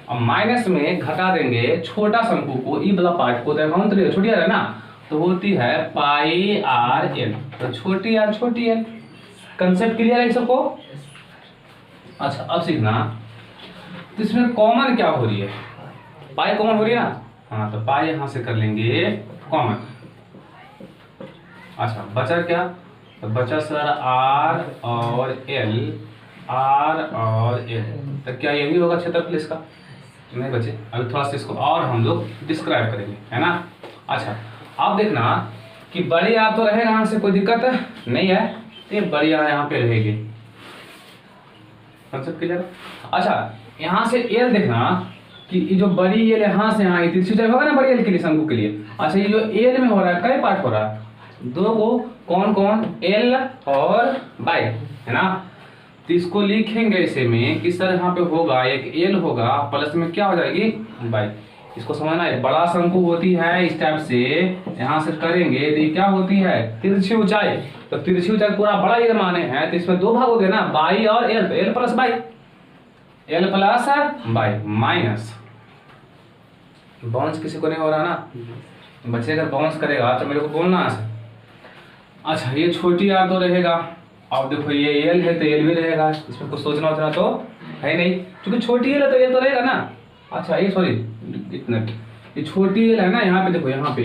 अब माइनस में घटा देंगे छोटा शंकु को, ई वाला पार्ट को, तो छोटी आर है ना, तो होती है पाई आर एल। तो छोटी आर छोटी एल, कंसेप्ट क्लियर है सबको। अच्छा अब सीखना, तो इसमें कॉमन क्या हो रही है, पाई कॉमन हो रही है ना, हाँ तो पाई यहां से कर लेंगे कॉमन। अच्छा बचा क्या, तो बचा सर आर और एल, आर और एल, तो क्या यही होगा क्षेत्रफल इसका, नहीं बचे। अभी थोड़ा सा इसको और हम लोग डिस्क्राइब करेंगे, है ना। अच्छा अब देखना कि बड़ी आर तो रहेगा, यहाँ से कोई दिक्कत नहीं है, ये बड़ी आर यहाँ पे रहेगी, कंसेप्ट क्लियर। अच्छा यहाँ से एल देखना कि ये जो बड़ी एल यहाँ से यहाँ तिरछी टाइप होगा ना बड़ी एल के लिए, शंकु के लिए। अच्छा ये जो एल में हो रहा है कई पार्ट हो रहा है, दो को, कौन कौन, एल और बाई, है ना। तो इसको लिखेंगे ऐसे में कि सर यहाँ पे होगा एक एल होगा प्लस में क्या हो जाएगी बाई। इसको समझना है, बड़ा शंकु होती है इस टाइप से, यहाँ से करेंगे तो ये क्या होती है तिरछी ऊंचाई, तो तिरछी ऊंचाई पूरा बड़ा एल माने हैं, तो इसमें दो भाग हो गए ना, बाई और एल, तो L plus by, L plus by minus bounce किसी को नहीं हो रहा ना, बच्चे अगर बाउंस करेगा तो मेरे को बोलना है। अच्छा ये छोटी आर तो रहेगा, अब देखो ये एल है तो एल भी रहेगा, इसमें कुछ सोचना वोचना तो है नहीं, क्योंकि छोटी एल है तो एल तो रहेगा ना। अच्छा ये सॉरी इतना, ये छोटी एल है ना, यहाँ पे देखो यहाँ पे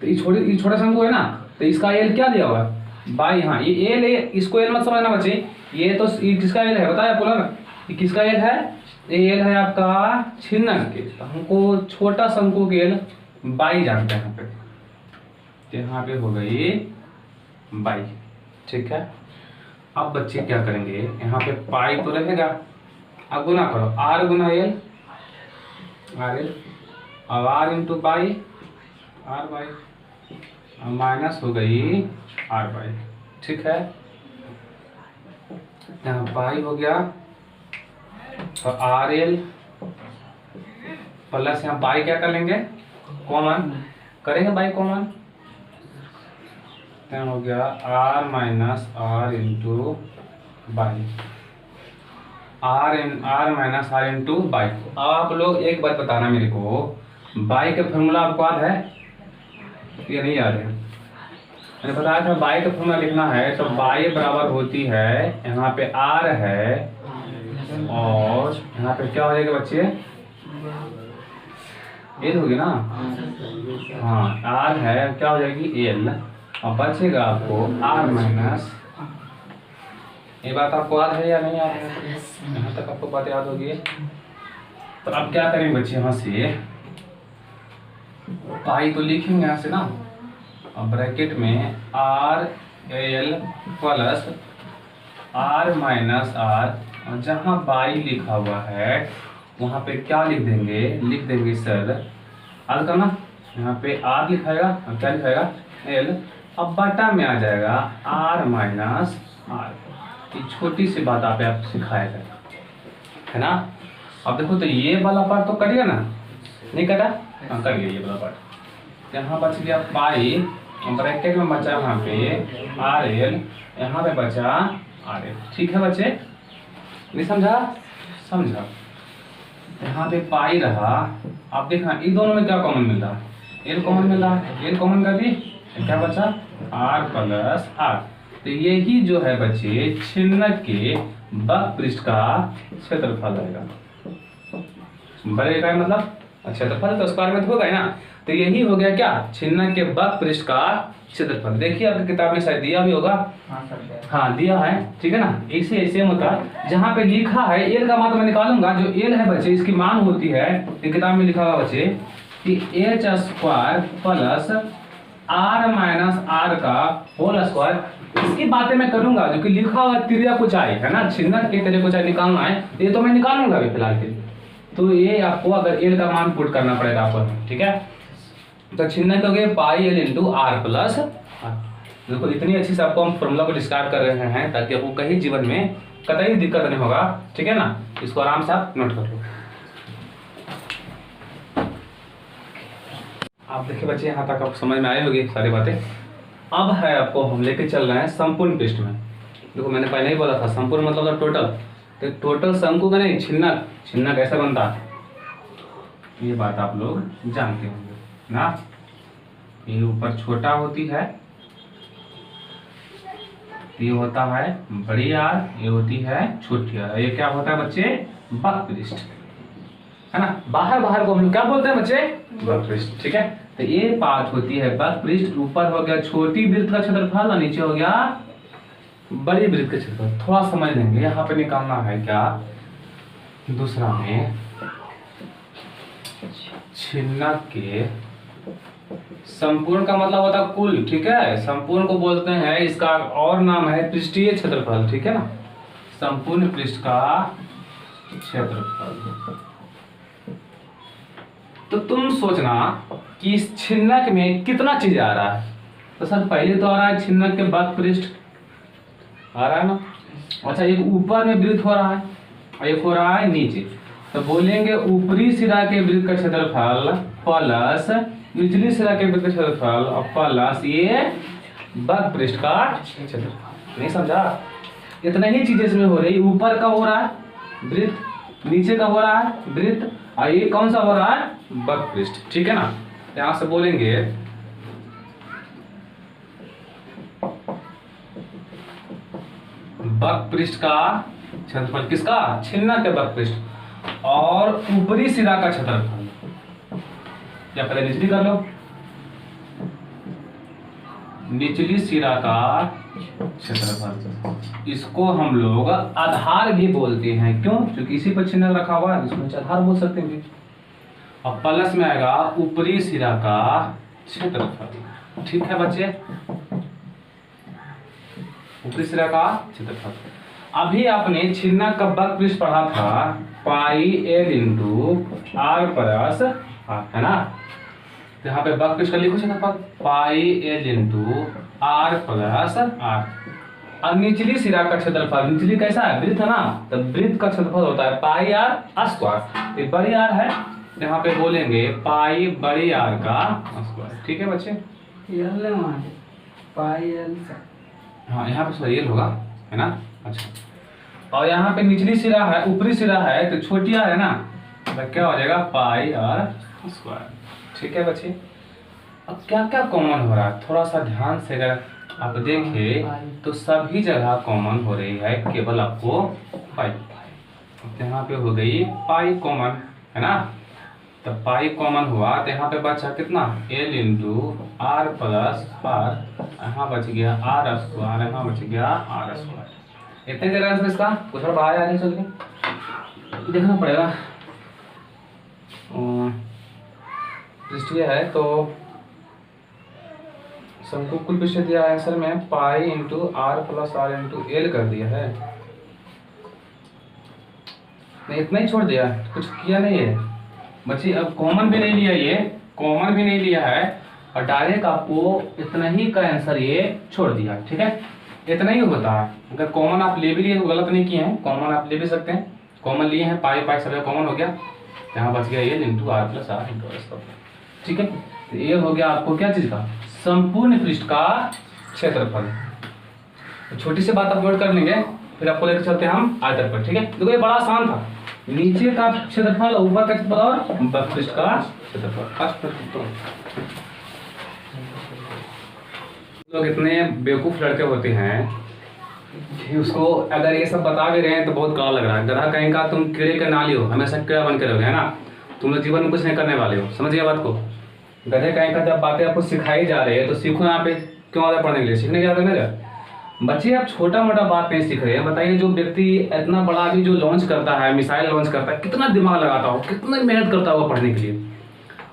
तो ये छोटा शंकु है ना, तो इसका एल क्या दिया हुआ है बाई, हाँ ये एल है, इसको एल मत समझना बच्चे, ये तो ये किसका एल है बताया बोला ना, ये किसका एल है, ये एल है आपका छिन्नक के, तो हमको छोटा शंकु के एल बाई जानते हैं यहाँ पे, तो यहाँ पे हो गई बाई। ठीक है, अब बच्चे क्या करेंगे, यहाँ पे पाई तो रहेगा, अब गुना करो आर गुना एल, आर एल, अब r into by, r by, अब माइनस हो गई आर बाई। ठीक है, यहाँ पाई हो गया, तो आर एल प्लस यहाँ बाई क्या कर लेंगे कॉमन करेंगे, बाई कॉमन, हो गया R minus R into by, R minus R into बाई। अब आप लोग एक बात बताना मेरे को, बाई का फॉर्मूला आपको याद है या नहीं याद है, मैंने बताया था बाई का फॉर्मूला लिखना है, तो बाई बराबर होती है, यहाँ पे आर है और यहाँ पे क्या हो जाएगा बच्चे, एल होगी ना, हाँ आर है, क्या हो जाएगी एल, और बचेगा आपको आर माइनस, ये बात आपको याद है या नहीं याद है, यहाँ तक आपको बात याद होगी। तो अब क्या करेंगे बच्चे, यहाँ से पाई तो लिखेंगे यहाँ से ना, अब ब्रैकेट में R L plus R minus R, और जहाँ बाई लिखा हुआ है वहाँ पे क्या लिख देंगे सर, आर करना, यहाँ पे आर लिखाएगा और क्या लिखाएगा एल, अब बटा में आ जाएगा आर माइनस आर। ये छोटी सी बात आप सिखाया जाएगा, है ना। अब देखो तो ये वाला पार्ट तो करिए ना, नहीं करा, हाँ कर ये वाला पार्ट। यहाँ बच गया पाई, ब्रैकेट में बचा यहाँ पे आर एल, यहाँ पे बचा आर एल, ठीक है बच्चे, नहीं समझा। यहाँ पे पाई रहा, आप देखना इन दोनों में क्या कॉमन मिल रहा है, एल कॉमन मिल रहा है, एल कॉमन कर दी, क्या बचा आर प्लस आर। तो यही जो है बच्चे छिन्नक के बक पृष्ठ का क्षेत्रफल रहेगा, बड़े का मतलब क्षेत्रफल तो स्क्वायर में होगा ना, तो यही हो गया क्या छिन्नक के बक पृष्ठ का क्षेत्रफल। देखिए आपकी किताब में शायद दिया भी होगा, हाँ दिया है, ठीक है ना। ऐसे ऐसे होता है, जहाँ पे लिखा है एल का मान तो मैं निकालूंगा, जो एल है बच्चे इसकी मान होती है, किताब में लिखा हुआ बच्चे कि H square plus R minus R का होल स्क्वायर। इसकी बातें मैं करूंगा, जो कि लिखा हुआ त्रिज्या कुचाई है ना, छिन्नक के त्रिज्या कुचाई निकालना है, ये तो मैं निकालूंगा अभी फिलहाल के लिए। तो ये आपको अगर एल का मान पुट करना पड़ेगा आपको, ठीक है। तो छिन्नक हो गए pi L into R plus R. देखो इतनी अच्छी से आपको हम फॉर्मूला को डिस्क्राइब कर रहे हैं ताकि आपको कहीं जीवन में कतई दिक्कत नहीं होगा, ठीक है ना। इसको आराम से आप नोट कर लो। आप देखिए बच्चे यहाँ तक आपको समझ में आई होगी सारी बातें। अब है आपको हम लेके चल रहे हैं संपूर्ण पृष्ठ में। देखो मैंने पहले ही बोला था संपूर्ण मतलब टोटल, तो टोटल शंकु का नहीं छिन्नक ऐसा बनता है, ये बात आप लोग जानते होंगे ना। ये ऊपर छोटा होती है, ये होता है बड़ी आर, ये होती है छोटी आर, ये क्या होता है बच्चे बक पृष्ठ, है ना। बाहर को हम लोग क्या बोलते हैं बच्चे बक पृष्ठ, ठीक है। तो ये बात होती है बक पृष्ठ, ऊपर हो गया छोटी वृत्त का क्षेत्रफल और नीचे हो गया बड़ी वृत्त का क्षेत्रफल। थोड़ा समझ लेंगे, यहाँ पे निकालना है क्या दूसरा में छिन्नक के संपूर्ण का मतलब होता है कुल, ठीक है। संपूर्ण को बोलते हैं, इसका और नाम है पृष्ठीय क्षेत्रफल, ठीक है ना। संपूर्ण पृष्ठ का क्षेत्रफल। तो तुम सोचना कि इस छिन्नक में कितना चीज आ रहा है, तो सर पहले तो आ रहा है छिन्नक के बक पृष्ठ आ रहा है ना। अच्छा एक ऊपर में वृत्त हो रहा है और एक हो रहा है नीचे, तो बोलेंगे ऊपरी सिरा के वृत्त का क्षेत्रफल प्लस निचली सिरा के वृत्त का क्षेत्रफल और प्लस ये बक पृष्ठ का क्षेत्रफल। नहीं समझा, इतना ही चीजें इसमें हो रही। ऊपर का हो रहा है वृत्त, नीचे का हो रहा है वृत्त, और ये कौन सा हो रहा है बक पृष्ठ, ठीक है ना। यहां से बोलेंगे बक पृष्ठ का क्षेत्रफल, किसका छिन्नक के बक पृष्ठ और ऊपरी सिरा का क्षेत्रफल, या पहले निचली कर लो, निचली सिरा का क्षेत्रफल। इसको हम लोग आधार भी बोलते हैं, क्यों, क्योंकि इसी पर छिन्नक रखा हुआ है, इसको आधार बोल सकते हैं। और प्लस में आएगा ऊपरी सिरा का क्षेत्रफल, ठीक है बच्चे, ऊपरी सिरा का क्षेत्रफल। अभी आपने छिन्नक का बक पृष्ठ पढ़ा था pi L into R plus R, है ना। तो यहाँ पे बक पृष्ठ का लिखो क्षेत्रफल pi L into R plus R. और निचली सिरा का क्षेत्रफल, निचली कैसा है वृत्त है ना, तो वृत्त का क्षेत्रफल होता है पाई आर स्क्वायर। ये बड़ी आर है, यहाँ पे बोलेंगे पाई बड़ी आर का स्क्वायर, ठीक है बच्चे। पाई एल, हाँ यहाँ पे सही एल होगा, है ना। अच्छा और यहाँ पे निचली सिरा है, ऊपरी सिरा है, तो छोटी आर है ना, तो क्या हो जाएगा पाई आर स्क्वायर, ठीक है बच्चे। अब क्या क्या कॉमन हो रहा है, थोड़ा सा ध्यान से अगर आप देखें तो सभी जगह कॉमन हो रही है, केवल आपको पाई। यहाँ पे हो गई पाई कॉमन, है ना। तो पाई कॉमन हुआ तो यहाँ पे बचा कितना, L into R plus R, यहाँ बच गया आर स्क्वायर, यहाँ बच गया आर स्क्वायर। इतने जगह आंसर इसका, कुछ और बाहर आगे चल के देखना पड़ेगा। पृष्ठीय है तो शंकु कुल पृष्ठ दिया है आंसर में pi into R plus are into L कर दिया है, नहीं इतना ही छोड़ दिया, कुछ किया नहीं है बच्चे। अब कॉमन भी नहीं लिया, ये कॉमन भी नहीं लिया है और डायरेक्ट आपको इतना ही का आंसर ये छोड़ दिया, ठीक है। इतना ही होता है, अगर कॉमन आप ले भी लिए तो गलत नहीं किए हैं, कॉमन आप ले भी सकते हैं। कॉमन लिए हैं, पाई पाई सब कॉमन हो गया, यहाँ बच गया ये into R plus are into R, ठीक है। तो ये हो गया आपको क्या चीज का, संपूर्ण पृष्ठ का क्षेत्रफल। तो छोटी सी बात आप नोट कर लेंगे, फिर आपको लेकर चलते हैं हम आयतन पर, ठीक है। देखो ये बड़ा आसान था, नीचे का क्षेत्रफल, ऊपर का क्षेत्रफल और पृष्ठ का क्षेत्रफल। लोग इतने बेवकूफ लड़के होते हैं कि उसको अगर ये सब बता भी रहे हैं तो बहुत कड़ा लग रहा है। गधा कहीं का तुम कीड़े का नाली हो, हमेशा कीड़ा बन के रहोगे, है ना। तुम लोग जीवन में कुछ नहीं करने वाले हो, समझिए बात को। गधे कहीं का जब बातें आपको सिखाई जा रही है तो सीखो, यहाँ पे क्यों आ रहे पढ़ने के लिए, सीखने के लिए। बच्चे आप छोटा मोटा बात नहीं सीख रहे हैं, बताइए जो व्यक्ति इतना बड़ा भी जो लॉन्च करता है, मिसाइल लॉन्च करता है, कितना दिमाग लगाता हो, कितना मेहनत करता होगा पढ़ने के लिए।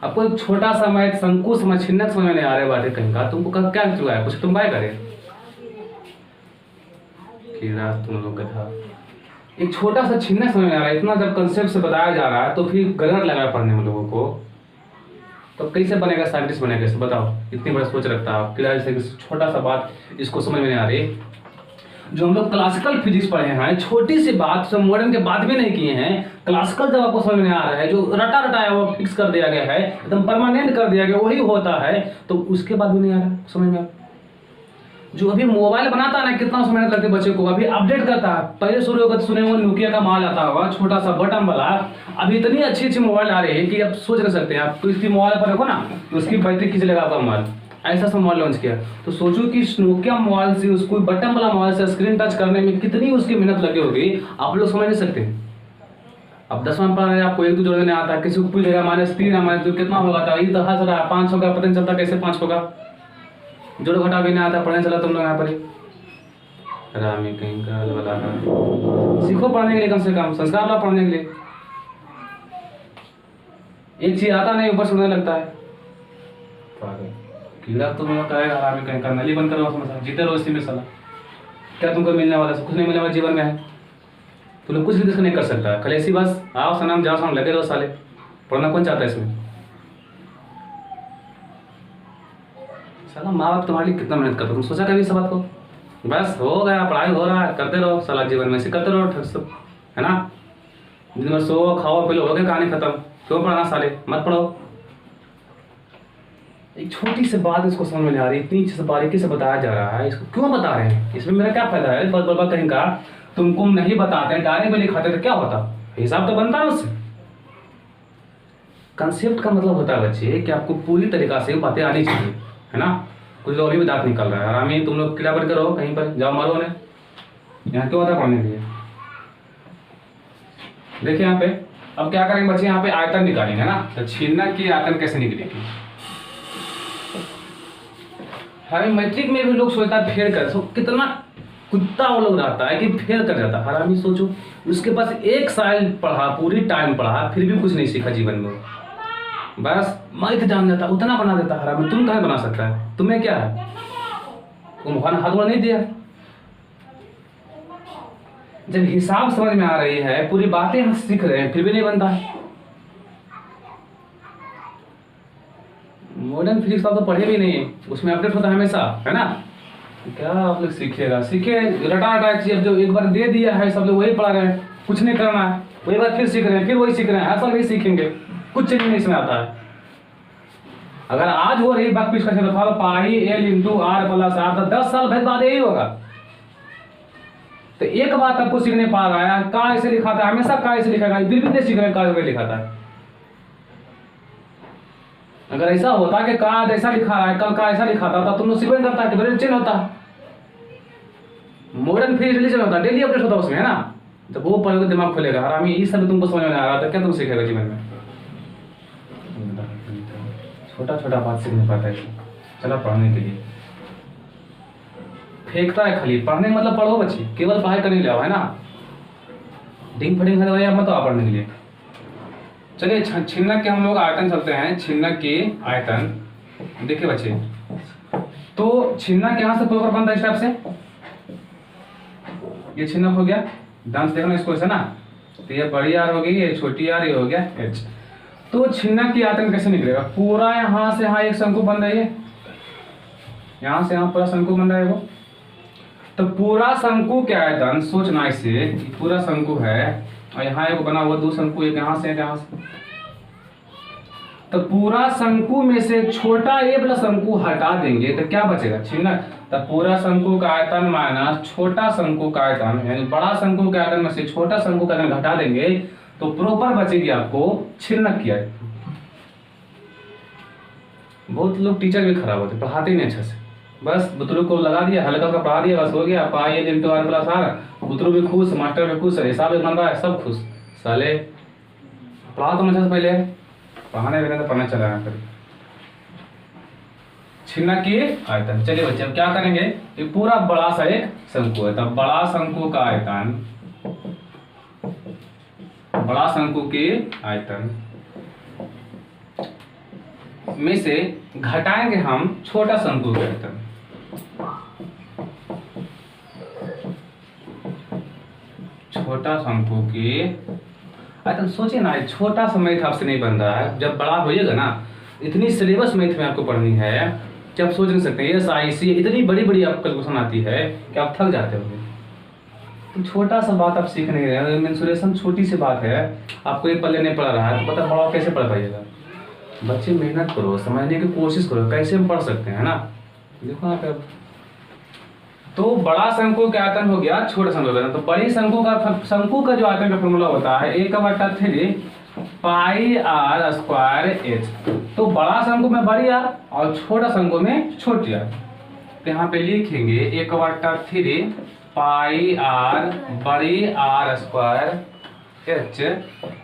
आपको छोटा सा मैं शंकु समझ छिन्नक समझ में नहीं आ रहे बातें कहीं का, तुमको क्या चुका है, कुछ तुम क्या करे कीड़ा तुम लोग गधा। एक छोटा सा छिन्नक समझ में आ रहा है, इतना जब कंसेप्ट से बताया जा रहा है तो फिर गलत लग रहा है पढ़ने में लोगों को, तो कैसे बनेगा साइंटिस्ट बनेगा कैसे, बताओ। इतनी बड़ा सोच रखता है कीड़ा जैसे छोटा सा बात इसको समझ में नहीं आ रही। जो हम लोग क्लासिकल फिजिक्स पढ़े हैं, छोटी सी बात जो मॉडर्न के बात भी नहीं किए हैं, क्लासिकल जब आपको समझ में आ रहा है, जो रटा रटाया हुआ फिक्स कर दिया गया है, एकदम परमानेंट कर दिया गया वही होता है, तो उसके बाद भी नहीं आ रहा समझ में। जो अभी मोबाइल बनाता है ना, कितना उसमें मेहनत लगती है बच्चे को, अभी अपडेट करता है। पहले शुरू होगा सुने होंगे नोकिया का माल आता होगा छोटा सा बटन वाला, अभी इतनी अच्छी अच्छी मोबाइल आ रही है कि आप सोच नहीं सकते हैं। आप किसी मोबाइल पर रखो ना तो उसकी बैटरी खींच लेगा आपका मोबाइल, ऐसा सा मोबाइल लॉन्च किया। तो सोचो कि नोकिया मोबाइल से उसको बटन वाला मोबाइल से स्क्रीन टच करने में कितनी उसकी मेहनत लगी होगी, आप लोग समझ नहीं सकते। अब 10वां पढ़ रहे हैं, आपको 1 2 जोड़ने नहीं आता, किसी को पूछेगा -3 -2 कितना होगा, तो ये तो हंस रहा है, 5 होगा, पता नहीं चलता कैसे 5 होगा, जोड़ घटा भी नहीं आता, पढ़ने चला तुम लोग यहाँ पर ही रामी कहीं का वाला। सीखो पढ़ने के लिए, कम से कम संस्कार ला पढ़ने के लिए। एक चीज आता नहीं ऊपर सुनने लगता है, कीड़ा तुम लोग कहेगा रामी कहीं का, नली बंद करो समझा, जीते रहो इसी में साला। क्या तुमको मिलने वाला है, कुछ नहीं मिलने वाला जीवन में है, तुम लोग कुछ भी नहीं कर सकता है। खाली ऐसी बस आओ सनाम जाओ सनाम लगे रहो साले, पढ़ना कौन चाहता है इसमें। साला माँ बाप तुम्हारे लिए कितना मेहनत करता, तुम सोचा कभी इस बात को। बस हो गया, पढ़ाई हो रहा है, करते रहो साला, जीवन में ऐसे करते रहो ठग सब, है ना। दिन भर सो खाओ पी लो, हो गया कहानी खत्म, क्यों पढ़ना साले, मत पढ़ो। एक छोटी सी बात इसको समझ में नहीं आ रही, इतनी अच्छी बारीकी से बताया जा रहा है, इसको क्यों बता रहे हैं, इसमें मेरा क्या फायदा है। बहुत बड़ा कहीं का तुमको नहीं बताते, डायरी में लिखाते तो क्या होता, हिसाब तो बनता है उससे। कंसेप्ट का मतलब होता है बच्चे कि आपको पूरी तरीका से बातें आनी चाहिए, है ना। कुछ लोग अभी भी दांत निकल रहा है, आरामी तुम लोग कीड़ा बन करो कहीं पर जाओ मारो ने, यहाँ क्यों आता पढ़ने के लिए। देखिए यहाँ पे अब क्या करेंगे बच्चे, यहाँ पे आयतन निकालेंगे ना, तो छिन्नक की आयतन कैसे निकलेगी। हमें मैट्रिक में भी लोग सोचता है फेल कर, तो कितना कुत्ता वो लोग रहता है कि फेल कर जाता है। हरामी सोचो उसके पास 1 साल पढ़ा, पूरी टाइम पढ़ा, फिर भी कुछ नहीं सीखा जीवन में, बस मैथ जान जाता, उतना बना देता। हरामी तुम कहाँ बना सकता है, तुम्हें क्या है, तुम हाथ वोड़ नहीं दिया। जब हिसाब समझ में आ रही है, पूरी बातें हम सीख रहे हैं, फिर भी नहीं बनता है। मॉडर्न फिजिक्स तो पढ़े भी नहीं है, उसमें अपडेट होता है हमेशा, है ना। क्या आप लोग सीखिएगा, सीखे रटा रटा चीज जो एक बार दे दिया है सब लोग वही पढ़ा रहे हैं, कुछ नहीं करना है, वही बात फिर सीख रहे हैं, फिर वही सीख रहे हैं, हर साल वही सीखेंगे, कुछ चेंज नहीं इसमें आता है। अगर आज हो रही बात इसका क्षेत्रफल pi L into R plus R, तो 10 साल बाद यही होगा। तो एक बात आपको सीखने पा रहा है, का ऐसे लिखा था, हमेशा का ऐसे लिखा, फिर भी नहीं सीख रहे का लिखा था। अगर ऐसा होता कि का आज ऐसा लिखा है कल का ऐसा लिखा था तुम लोग सिक्वेंस करता कि चेंज होता, मॉडर्न फिर रिलीजन होता, डेली अपडेट होता उसमें, है ना। जब वो पढ़ोगे दिमाग खुलेगा। हरामी ये सब तुमको समझ में आ रहा था क्या तुम सीखेगा जीवन में? छोटा छोटा बात सीख नहीं पाता है, चला पढ़ने के लिए फेंकता है खाली। पढ़ने मतलब पढ़ो बच्चे, केवल पढ़ाई करने ले आओ, है ना। डिंग फडिंग है मत आओ पढ़ने के लिए। चलिए छिन्नक के हम लोग आयतन चलते हैं। छिन्नक के आयतन देखिए बच्चे, तो छिन्नक यहाँ से प्रॉपर बनता है इस टाइप से। ये छिन्नक हो गया, ध्यान से देखना इसको, ऐसा ना। तो ये बड़ी आर हो गई, ये छोटी आर, ये हो गया एच। तो छिन्नक की आयतन कैसे निकलेगा? पूरा यहाँ से यहाँ एक शंकु बन रही है, यहाँ से यहाँ पूरा शंकु बन रहा है वो। तो पूरा शंकु के आयतन सोचना इससे, पूरा शंकु है और यहाँ एक बना हुआ दो शंकु, एक यहाँ से यहाँ से। तो पूरा शंकु में से छोटा ए वाला शंकु हटा देंगे तो क्या बचेगा? छिन्नक। तो पूरा शंकु का आयतन माइनस छोटा शंकु का आयतन, यानी बड़ा शंकु के आयतन में से छोटा शंकु का आयतन घटा देंगे तो प्रॉपर बचेगी आपको छिन्नक की आयतन। बहुत लोग टीचर भी खराब होते, पढ़ाते ही नहीं अच्छा से, बस बुतरू को लगा दिया, हल्का का पढ़ा दिया, बस हो गया। Pi into R plus R, बुतरू भी खुश, मास्टर भी खुश, हिसाब भी बन रहा है, सब खुश। साले पढ़ा तो अच्छा से पहले, पढ़ाने लगे तो पढ़ना चला ना कभी। छिन्नक की आयतन। चलिए बच्चे अब क्या करेंगे, ये पूरा बड़ा सा एक शंकु है, तब बड़ा शंकु का आयतन, बड़ा शंकु के आयतन में से घटाएंगे हम छोटा शंकु के आयतन। छोटा शंकु के आयतन सोचिए ना, छोटा सा मैथ आपसे नहीं बन रहा है, जब बड़ा होइएगा ना, इतनी सिलेबस मैथ में आपको पढ़नी है कि आप सोच नहीं सकते। SIC इतनी बड़ी बड़ी आपको कैलकुलेशन आती है कि आप थक जाते होंगे। तो छोटा सा बात आप सीख नहीं रहे हैं, मेंसुरेशन छोटी सी बात है, आपको ये पल्ले नहीं पढ़ रहा है तो पता बड़ा कैसे पढ़ पाइएगा? बच्चे मेहनत करो, समझने की कोशिश करो कैसे हम पढ़ सकते हैं, ना। देखो यहाँ पे तो बड़ा शंकु का आयतन हो गया, छोटा शंकु का आयतन। तो बड़ी शंकु का जो आयतन का फॉर्मूला होता है 1/3 पाई आर स्क्वायर एच। तो बड़ा शंकु में बड़ी आर और छोटा शंकु में छोटी आर। तो यहाँ पे लिखेंगे 1/3 पाई आर बड़ी आर स्क्वायर एच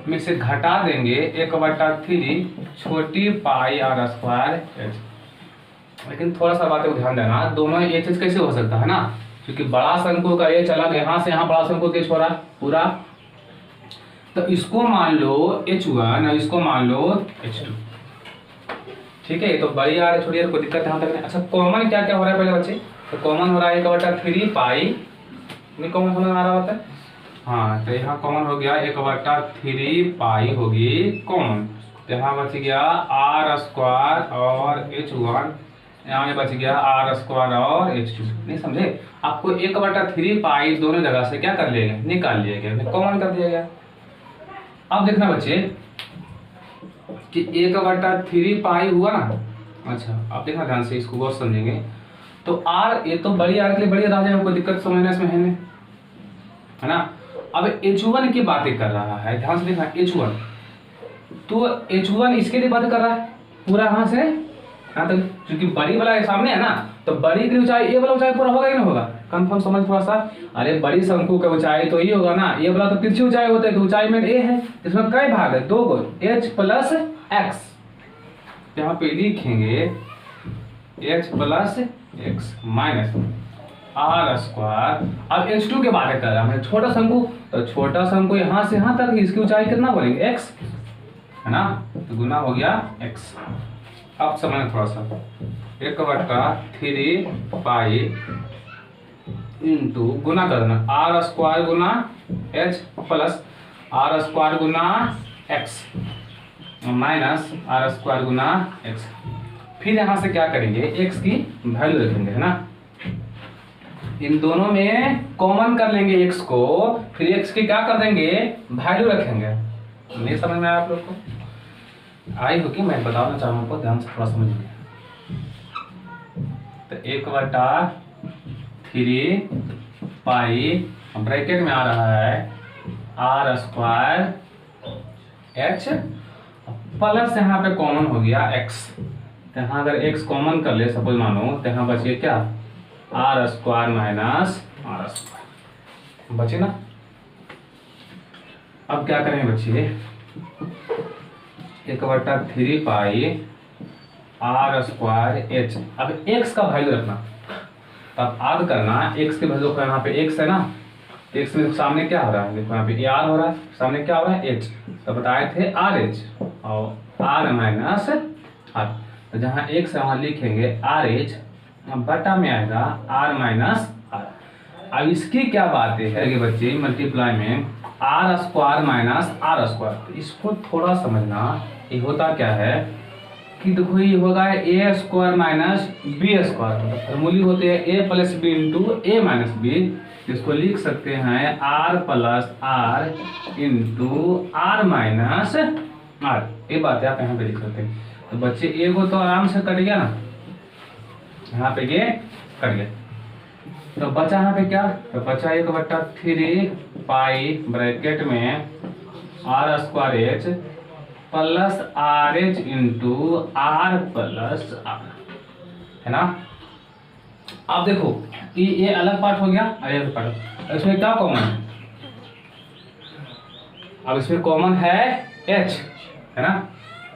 में से घटा देंगे 1/3 छोटी पाई आर स्क्वायर एच। लेकिन थोड़ा सा बात को ध्यान देना, दोनों एच एच कैसे हो सकता है ना, क्योंकि बड़ा शंकु का एच अलग, यहाँ से यहाँ बड़ा शंकु के छोड़ा पूरा। तो इसको मान लो H1 और इसको मान लो H2, ठीक है। तो बड़ी आ रही छोटी आर, कोई दिक्कत यहाँ तक नहीं। अच्छा कॉमन क्या क्या हो रहा है पहले बच्चे? तो कॉमन हो रहा है 1/3 पाई, नहीं कॉमन होना आ रहा होता है, हाँ। तो यहाँ कॉमन हो गया 1/3 पाई होगी कॉमन। तो यहाँ बच गया आर स्क्वायर और H1, यहाँ में बच गया आर स्क्वायर और H2। नहीं समझे? आपको 1/3 पाई दोनों जगह से क्या कर लिया, निकाल लिया गया, कॉमन कर दिया गया। अब देखना बच्चे कि 1/3 पाई हुआ ना। अच्छा आप देखना ध्यान से, इसको बहुत समझेंगे। तो आर, ये तो बड़ी आर के लिए बड़ी राजा है, कोई दिक्कत समझने इसमें है नहीं, है ना। अब H1 की बातें कर रहा है, ध्यान से देखना H1। तो H1 इसके लिए बात कर रहा है पूरा यहाँ से यहाँ तक, क्योंकि बड़ी वाला सामने है ना। तो बड़ी की ऊंचाई, ये वाला ऊंचाई पूरा होगा कि नहीं होगा? कंफर्म समझ थोड़ा सा। अरे बड़ी शंकु का ऊंचाई तो ये होगा ना, ये वाला तो तिरछी ऊंचाई होता है, तो ऊंचाई में ए है, इसमें कई भाग है, 2 को h प्लस एक्स। यहाँ पे लिखेंगे h plus X minus R square. अब H2 के बारे कर रहा है छोटा शंकु, तो छोटा शंकु यहाँ से यहाँ तक, इसकी ऊंचाई कितना बोलेंगे x, है ना। तो गुना हो गया x। अब समझना थोड़ा सा, 1/3 पाई इंटू गुना करना आर स्क्वायर गुना एच प्लस आर स्क्वायर गुना एक्स माइनस आर स्क्वायर गुना एक्स। फिर यहाँ से क्या करेंगे, एक्स की वैल्यू रखेंगे, है ना। इन दोनों में कॉमन कर लेंगे एक्स को, फिर एक्स की क्या कर देंगे, वैल्यू रखेंगे। नहीं समझ में आया आप लोग को? आई हो कि मैं बताना चाहूँ आपको, ध्यान से थोड़ा समझिए। तो 1/3 पाई ब्रैकेट में आ रहा है आर स्क्वायर एच प्लस यहाँ पे कॉमन हो गया x, तो यहाँ अगर x कॉमन कर ले सपोज मानो, तो यहाँ बचिए क्या, R square minus R square बचे ना। अब क्या करेंगे बच्चे, 1/3 पाई आर स्क्वायर एच। अब x का वैल्यू रखना, तब याद करना x के वैल्यू, यहाँ पे x है ना, x में सामने क्या हो रहा है, देखो यहाँ पे आर हो रहा है, सामने क्या हो रहा है h, तो बताए थे आर एच और आर माइनस आर, तो जहाँ x है वहाँ लिखेंगे आर एच, बटा में आएगा आर माइनस आर। अब इसकी क्या बात है कि बच्चे मल्टीप्लाई में R square minus R square, तो इसको थोड़ा समझना, ये होता क्या है कि देखो ये होगा a square minus b square, formula होती है a plus b into a minus b, इसको लिख सकते हैं r plus are into are minus r. ये बात है आप यहाँ पे लिख सकते हैं। तो बच्चे ए को तो आराम से कट गया ना, यहाँ पे ये कट गया, तो बचा यहाँ पे क्या, तो बचा 1/3 पाई ब्रैकेट में R square H plus R H into R plus R, है ना। अब देखो ये अलग पार्ट हो गया और ये पार्ट, इसमें क्या कॉमन है, अब इसमें कॉमन है h, है ना।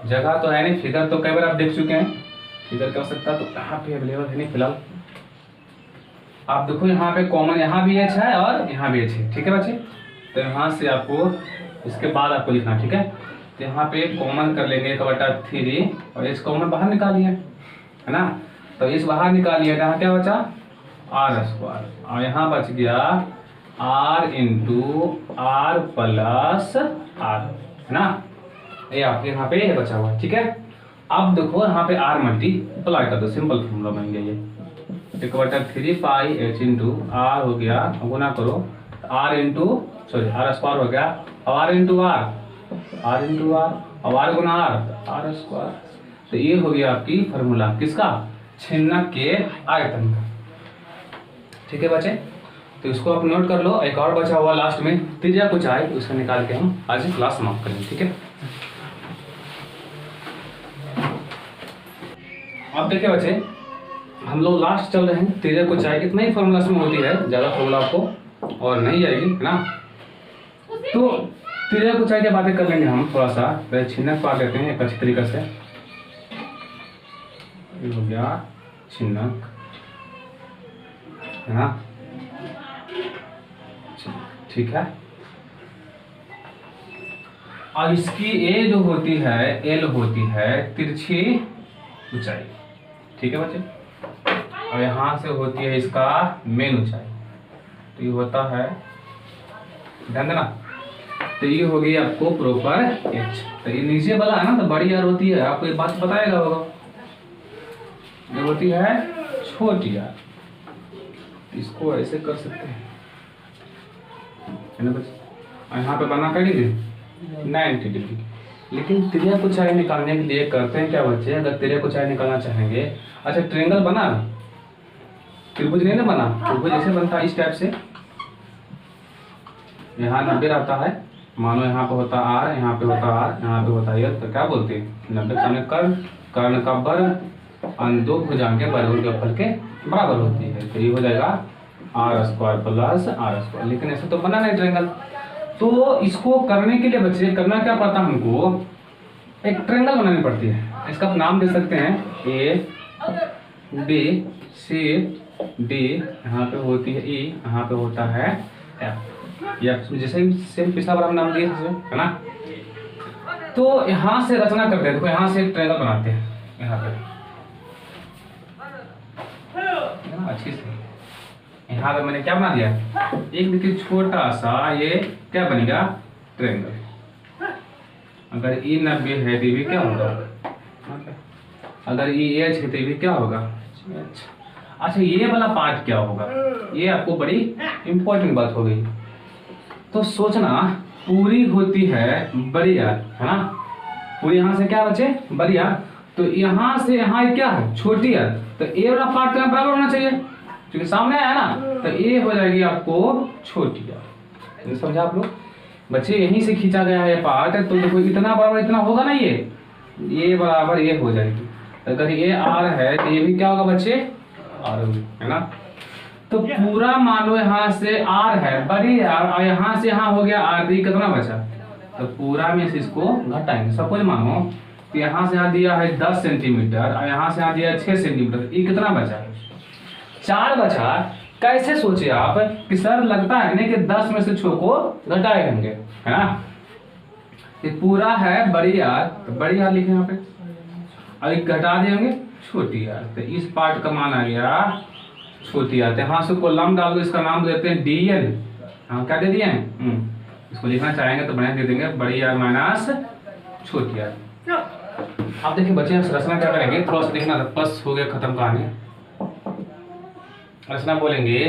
जगह तो है नहीं, फिगर तो कई बार आप देख चुके हैं, फिगर कर सकता तो यहाँ पे अवेलेबल है नहीं फिलहाल। आप देखो यहाँ पे कॉमन, यहाँ भी h है और यहाँ भी h है, ठीक है बच्चे। तो यहाँ से आपको इसके बाद आपको लिखना, ठीक है। तो यहाँ पे कॉमन कर लेंगे 1/3 और h कॉमन बाहर निकालिए, है ना। तो इस बाहर निकालिए, यहाँ क्या बचा आर स्क्वायर, और यहाँ बच गया are into R plus R, है ना। ये आपके यहाँ पे बचा हुआ है, ठीक है। अब देखो यहाँ पे आर मल्टीप्लाई कर दो, सिंपल फॉर्मूला बन गया ये, 1/3 पाई एच इंटू आर हो गया, गुना करो r into sorry r square हो गया, are into r, r into r, और आर गुना आर, आर स्क्वायर। तो ये हो गया आपकी फॉर्मूला किसका, छिन्नक के आयतन का, ठीक है बच्चे। तो इसको आप नोट कर लो। एक और बचा हुआ लास्ट में त्रिज्या कुछ आए, उसको निकाल के हम आज क्लास समाप्त करेंगे, ठीक है। अब देखिए बच्चे, हम लोग लास्ट चल रहे हैं, त्रिज्या कुछ आए, इतना ही फॉर्मूला में होती है, ज़्यादा फॉर्मूला आपको और नहीं आएगी, है ना। तो त्रिज्या कुछ आए की बातें कर लेंगे हम थोड़ा सा, पहले छिन्नक पा लेते हैं एक अच्छी तरीके से। ये हो गया छिन्नक, है ना, ठीक है। अब इसकी ए जो होती है एल होती है तिरछी ऊंचाई, ठीक है बच्चे। और यहाँ से होती है इसका मेन ऊंचाई, तो ये होता है, ध्यान देना। तो ये हो गई आपको प्रॉपर एच। तो ये नीचे वाला है ना, तो बड़ी आर होती है, आपको ये बात बताएगा होगा, ये होती है छोटी आर, इसको ऐसे कर सकते हैं, है ना बच्चे। और यहाँ पे बना कर लीजिए 90 डिग्री। लेकिन त्रिज्या को ऊंचाई निकालने के लिए करते हैं क्या बच्चे, अगर त्रिज्या को ऊंचाई निकालना चाहेंगे, अच्छा ट्रायंगल बना, त्रिभुज नहीं ना बना, त्रिभुज ऐसे बनता है इस टाइप से, यहाँ 90 रहता है, मानो यहाँ पे होता आर, यहाँ पे होता आर, यहाँ पे होता एल, तो क्या बोलते हैं 90 के सामने कर्ण, कर्ण का वर्ग और दो भुजाओं के वर्गफल के बराबर होती है, तो ये हो जाएगा R square plus R square. लेकिन ऐसे तो बना नहीं ट्रायंगल, तो इसको करने के लिए बच्चे करना क्या पड़ता है, हमको एक ट्रायंगल बनानी पड़ती है। इसका नाम दे सकते हैं ए बी सी डी, यहाँ पे होती है ई, यहाँ पे होता है एफ, या जैसे ही सेम पिछला बार हम नाम दिए है ना। तो यहाँ से रचना करते हैं, देखो यहाँ से एक ट्रायंगल बनाते हैं, यहाँ पे अच्छी से, यहाँ पे मैंने क्या बना दिया, एक देखिए छोटा सा ये क्या बनेगा ट्रायंगल। अगर ई 90 है तो भी क्या होगा, अगर ई एच है तो भी क्या होगा। अच्छा ये वाला पार्ट क्या होगा, ये आपको बड़ी इंपॉर्टेंट बात हो गई। तो सोचना पूरी होती है बड़ी आर, है ना, पूरी यहाँ से क्या बचे बड़ी आर, तो यहाँ से यहाँ क्या है छोटी आर, तो ए वाला पार्ट का बराबर होना चाहिए क्योंकि सामने आया ना, तो ये हो जाएगी आपको छोटी आर। समझा आप लोग बच्चे, यहीं से खींचा गया है पार्ट, तो देखो इतना बराबर इतना होगा ना, ये ये बराबर ये हो जाएगी। अगर ये आर है तो ये भी क्या होगा बच्चे, आर है ना। तो पूरा मान लो यहाँ से आर है बड़ी आर, और यहाँ से यहाँ हो गया आर, दी कितना बचा, तो पूरा में से इसको घटाएंगे। सपोज मानो कि यहाँ से यहाँ दिया है 10 सेंटीमीटर और यहाँ से यहाँ दिया है 6 सेंटीमीटर, ये कितना बचा, 4 बचा। कैसे सोचे आप कि सर लगता है ना कि 10 में से 6 को घटाए होंगे, है ना। ये पूरा है बड़ी आर, तो बड़ी आर लिखे यहाँ पे, और एक घटा देंगे छोटी आर, तो इस पार्ट का मान आ गया छोटी आर। यहाँ से कॉलम डाल दो, इसका नाम देते हैं DN। हाँ क्या दे दिए हैं, इसको लिखना चाहेंगे तो बढ़िया दे देंगे, बड़ी आर माइनस छोटी आर। आप देखिए बच्चे रचना क्या करेंगे, थोड़ा सा देखना, बस हो गया खत्म कहानी। रचना बोलेंगे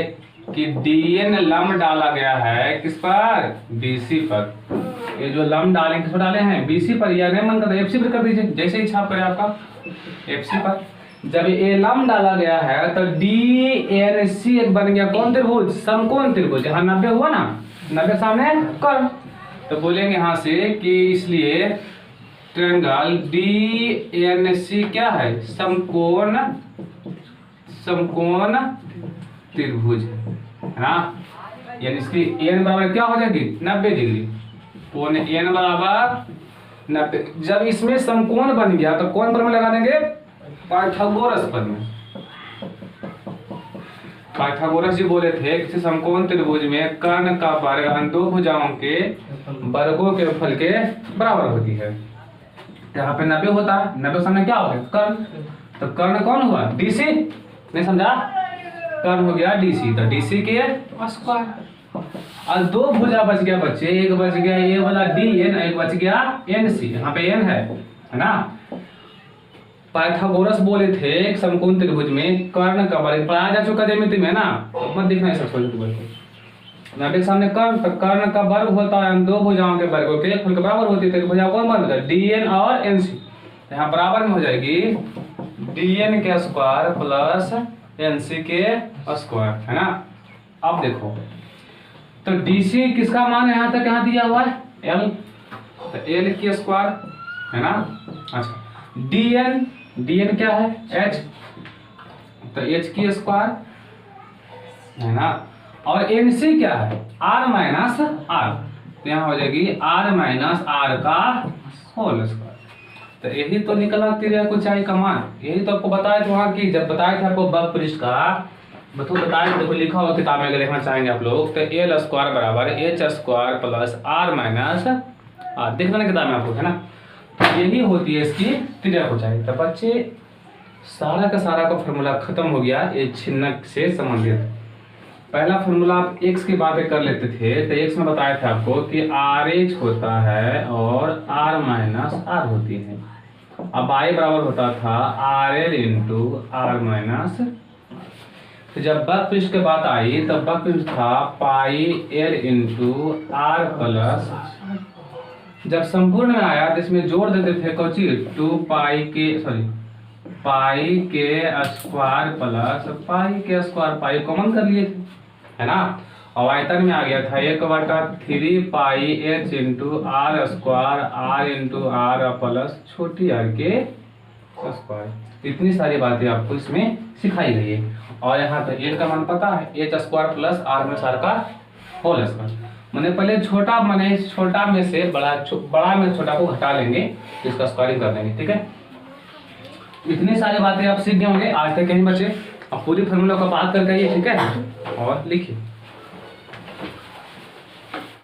कि DN लंब डाला गया है किस पर, BC पर। ये जो लंब डालें किस पर डाले हैं, BC पर, या नहीं मन करता FC पर कर दीजिए, जैसे इच्छा करे आपका, FC पर। जब ये लंब डाला गया है तो DNC एक बन गया कौन त्रिभुज, समकोण त्रिभुज। यहाँ 90 हुआ ना, 90 सामने कर, तो बोलेंगे यहाँ से कि इसलिए ट्रायंगल DNC क्या है, समकोण त्रिभुज है ना। यानी इसकी n बराबर क्या हो जाएगी, 90 डिग्री, तो n बराबर 90। जब इसमें समकोण बन गया तो कौन पर में लगा देंगे, पाइथागोरस पर में। पाइथागोरस जी बोले थे किसी समकोण त्रिभुज में कर्ण का वर्ग दो भुजाओं के वर्गों के फल के बराबर होती है। यहाँ पे 90 होता है, 90 सामने क्या हो गया, कर्ण, तो कर्ण कौन हुआ, DC, नहीं समझा, कर्ण हो गया DC, तो DC के स्क्वायर। और दो भुजा बच गया बच्चे, एक बच गया ये वाला DN, एक बच गया NC, यहाँ पे n है ना। पाइथागोरस बोले थे एक समकोण त्रिभुज में कर्ण का वर्ग, पढ़ाया जा चुका ज्यामिति में ना, मत देखना सब को। 90 सामने कर्ण, तो कर्ण का वर्ग होता है दो भुजाओं के वर्गों के फल के बराबर होती है, तो भुजा कौन बन होता है, DN और NC। यहाँ बराबर में हो जाएगी DN के स्क्वायर प्लस NC के स्क्वायर, है ना। अब देखो तो DC किसका मान यहाँ तक यहाँ दिया हुआ है L, तो L की स्क्वायर, है ना। अच्छा DN क्या है H, तो H की स्क्वायर, है ना। और NC क्या है R माइनस R, तो यहाँ हो जाएगी R माइनस R का होल स्क्वायर। तो यही तो निकला त्रिज्या ऊंचाई का मान, यही तो आपको बताया था वहाँ की, जब बताए थे आपको बग पृष्ठ का, बताया देखो लिखा हुआ किताब में अगर देखना चाहेंगे आप लोग, तो L स्क्वायर बराबर H square plus R minus R, देख लेना किताब में आपको, है ना। तो यही होती है इसकी त्रिज्या ऊंचाई। तो बच्चे सारा का सारा का फॉर्मूला खत्म हो गया ये छिन्नक से संबंधित। पहला फॉर्मूला आप x की बातें कर लेते थे, तो x में बताया था आपको कि RH होता है और R माइनस R होती है। अब I बराबर होता था RL इंटू R माइनस। तो जब बग पृष्ठ की बात आई तब बग पृष्ठ था पाई L इंटू R प्लस, जब संपूर्ण में आया तो इसमें जोड़ देते थे कौची 2 पाई के स्क्वायर प्लस पाई के स्क्वायर, पाई कॉमन कर लिए थे, है ना। और आयतन में आ गया था 1/3 पाई H into R square R into R plus छोटी r के स्क्वायर। इतनी सारी बातें आपको इसमें सिखाई गई है। और यहाँ तो L का मान पता है H स्क्वायर प्लस R में सार का होल स्क्वायर। मैंने पहले छोटा में से बड़ा में छोटा को घटा लेंगे, तो इसका स्क्वायरिंग कर देंगे, ठीक है। इतनी सारी बातें आप सीख गए होंगे आज तक कहीं बच्चे। अब पूरी फॉर्मूला का बात करके आइए, ठीक है, और लिखिए।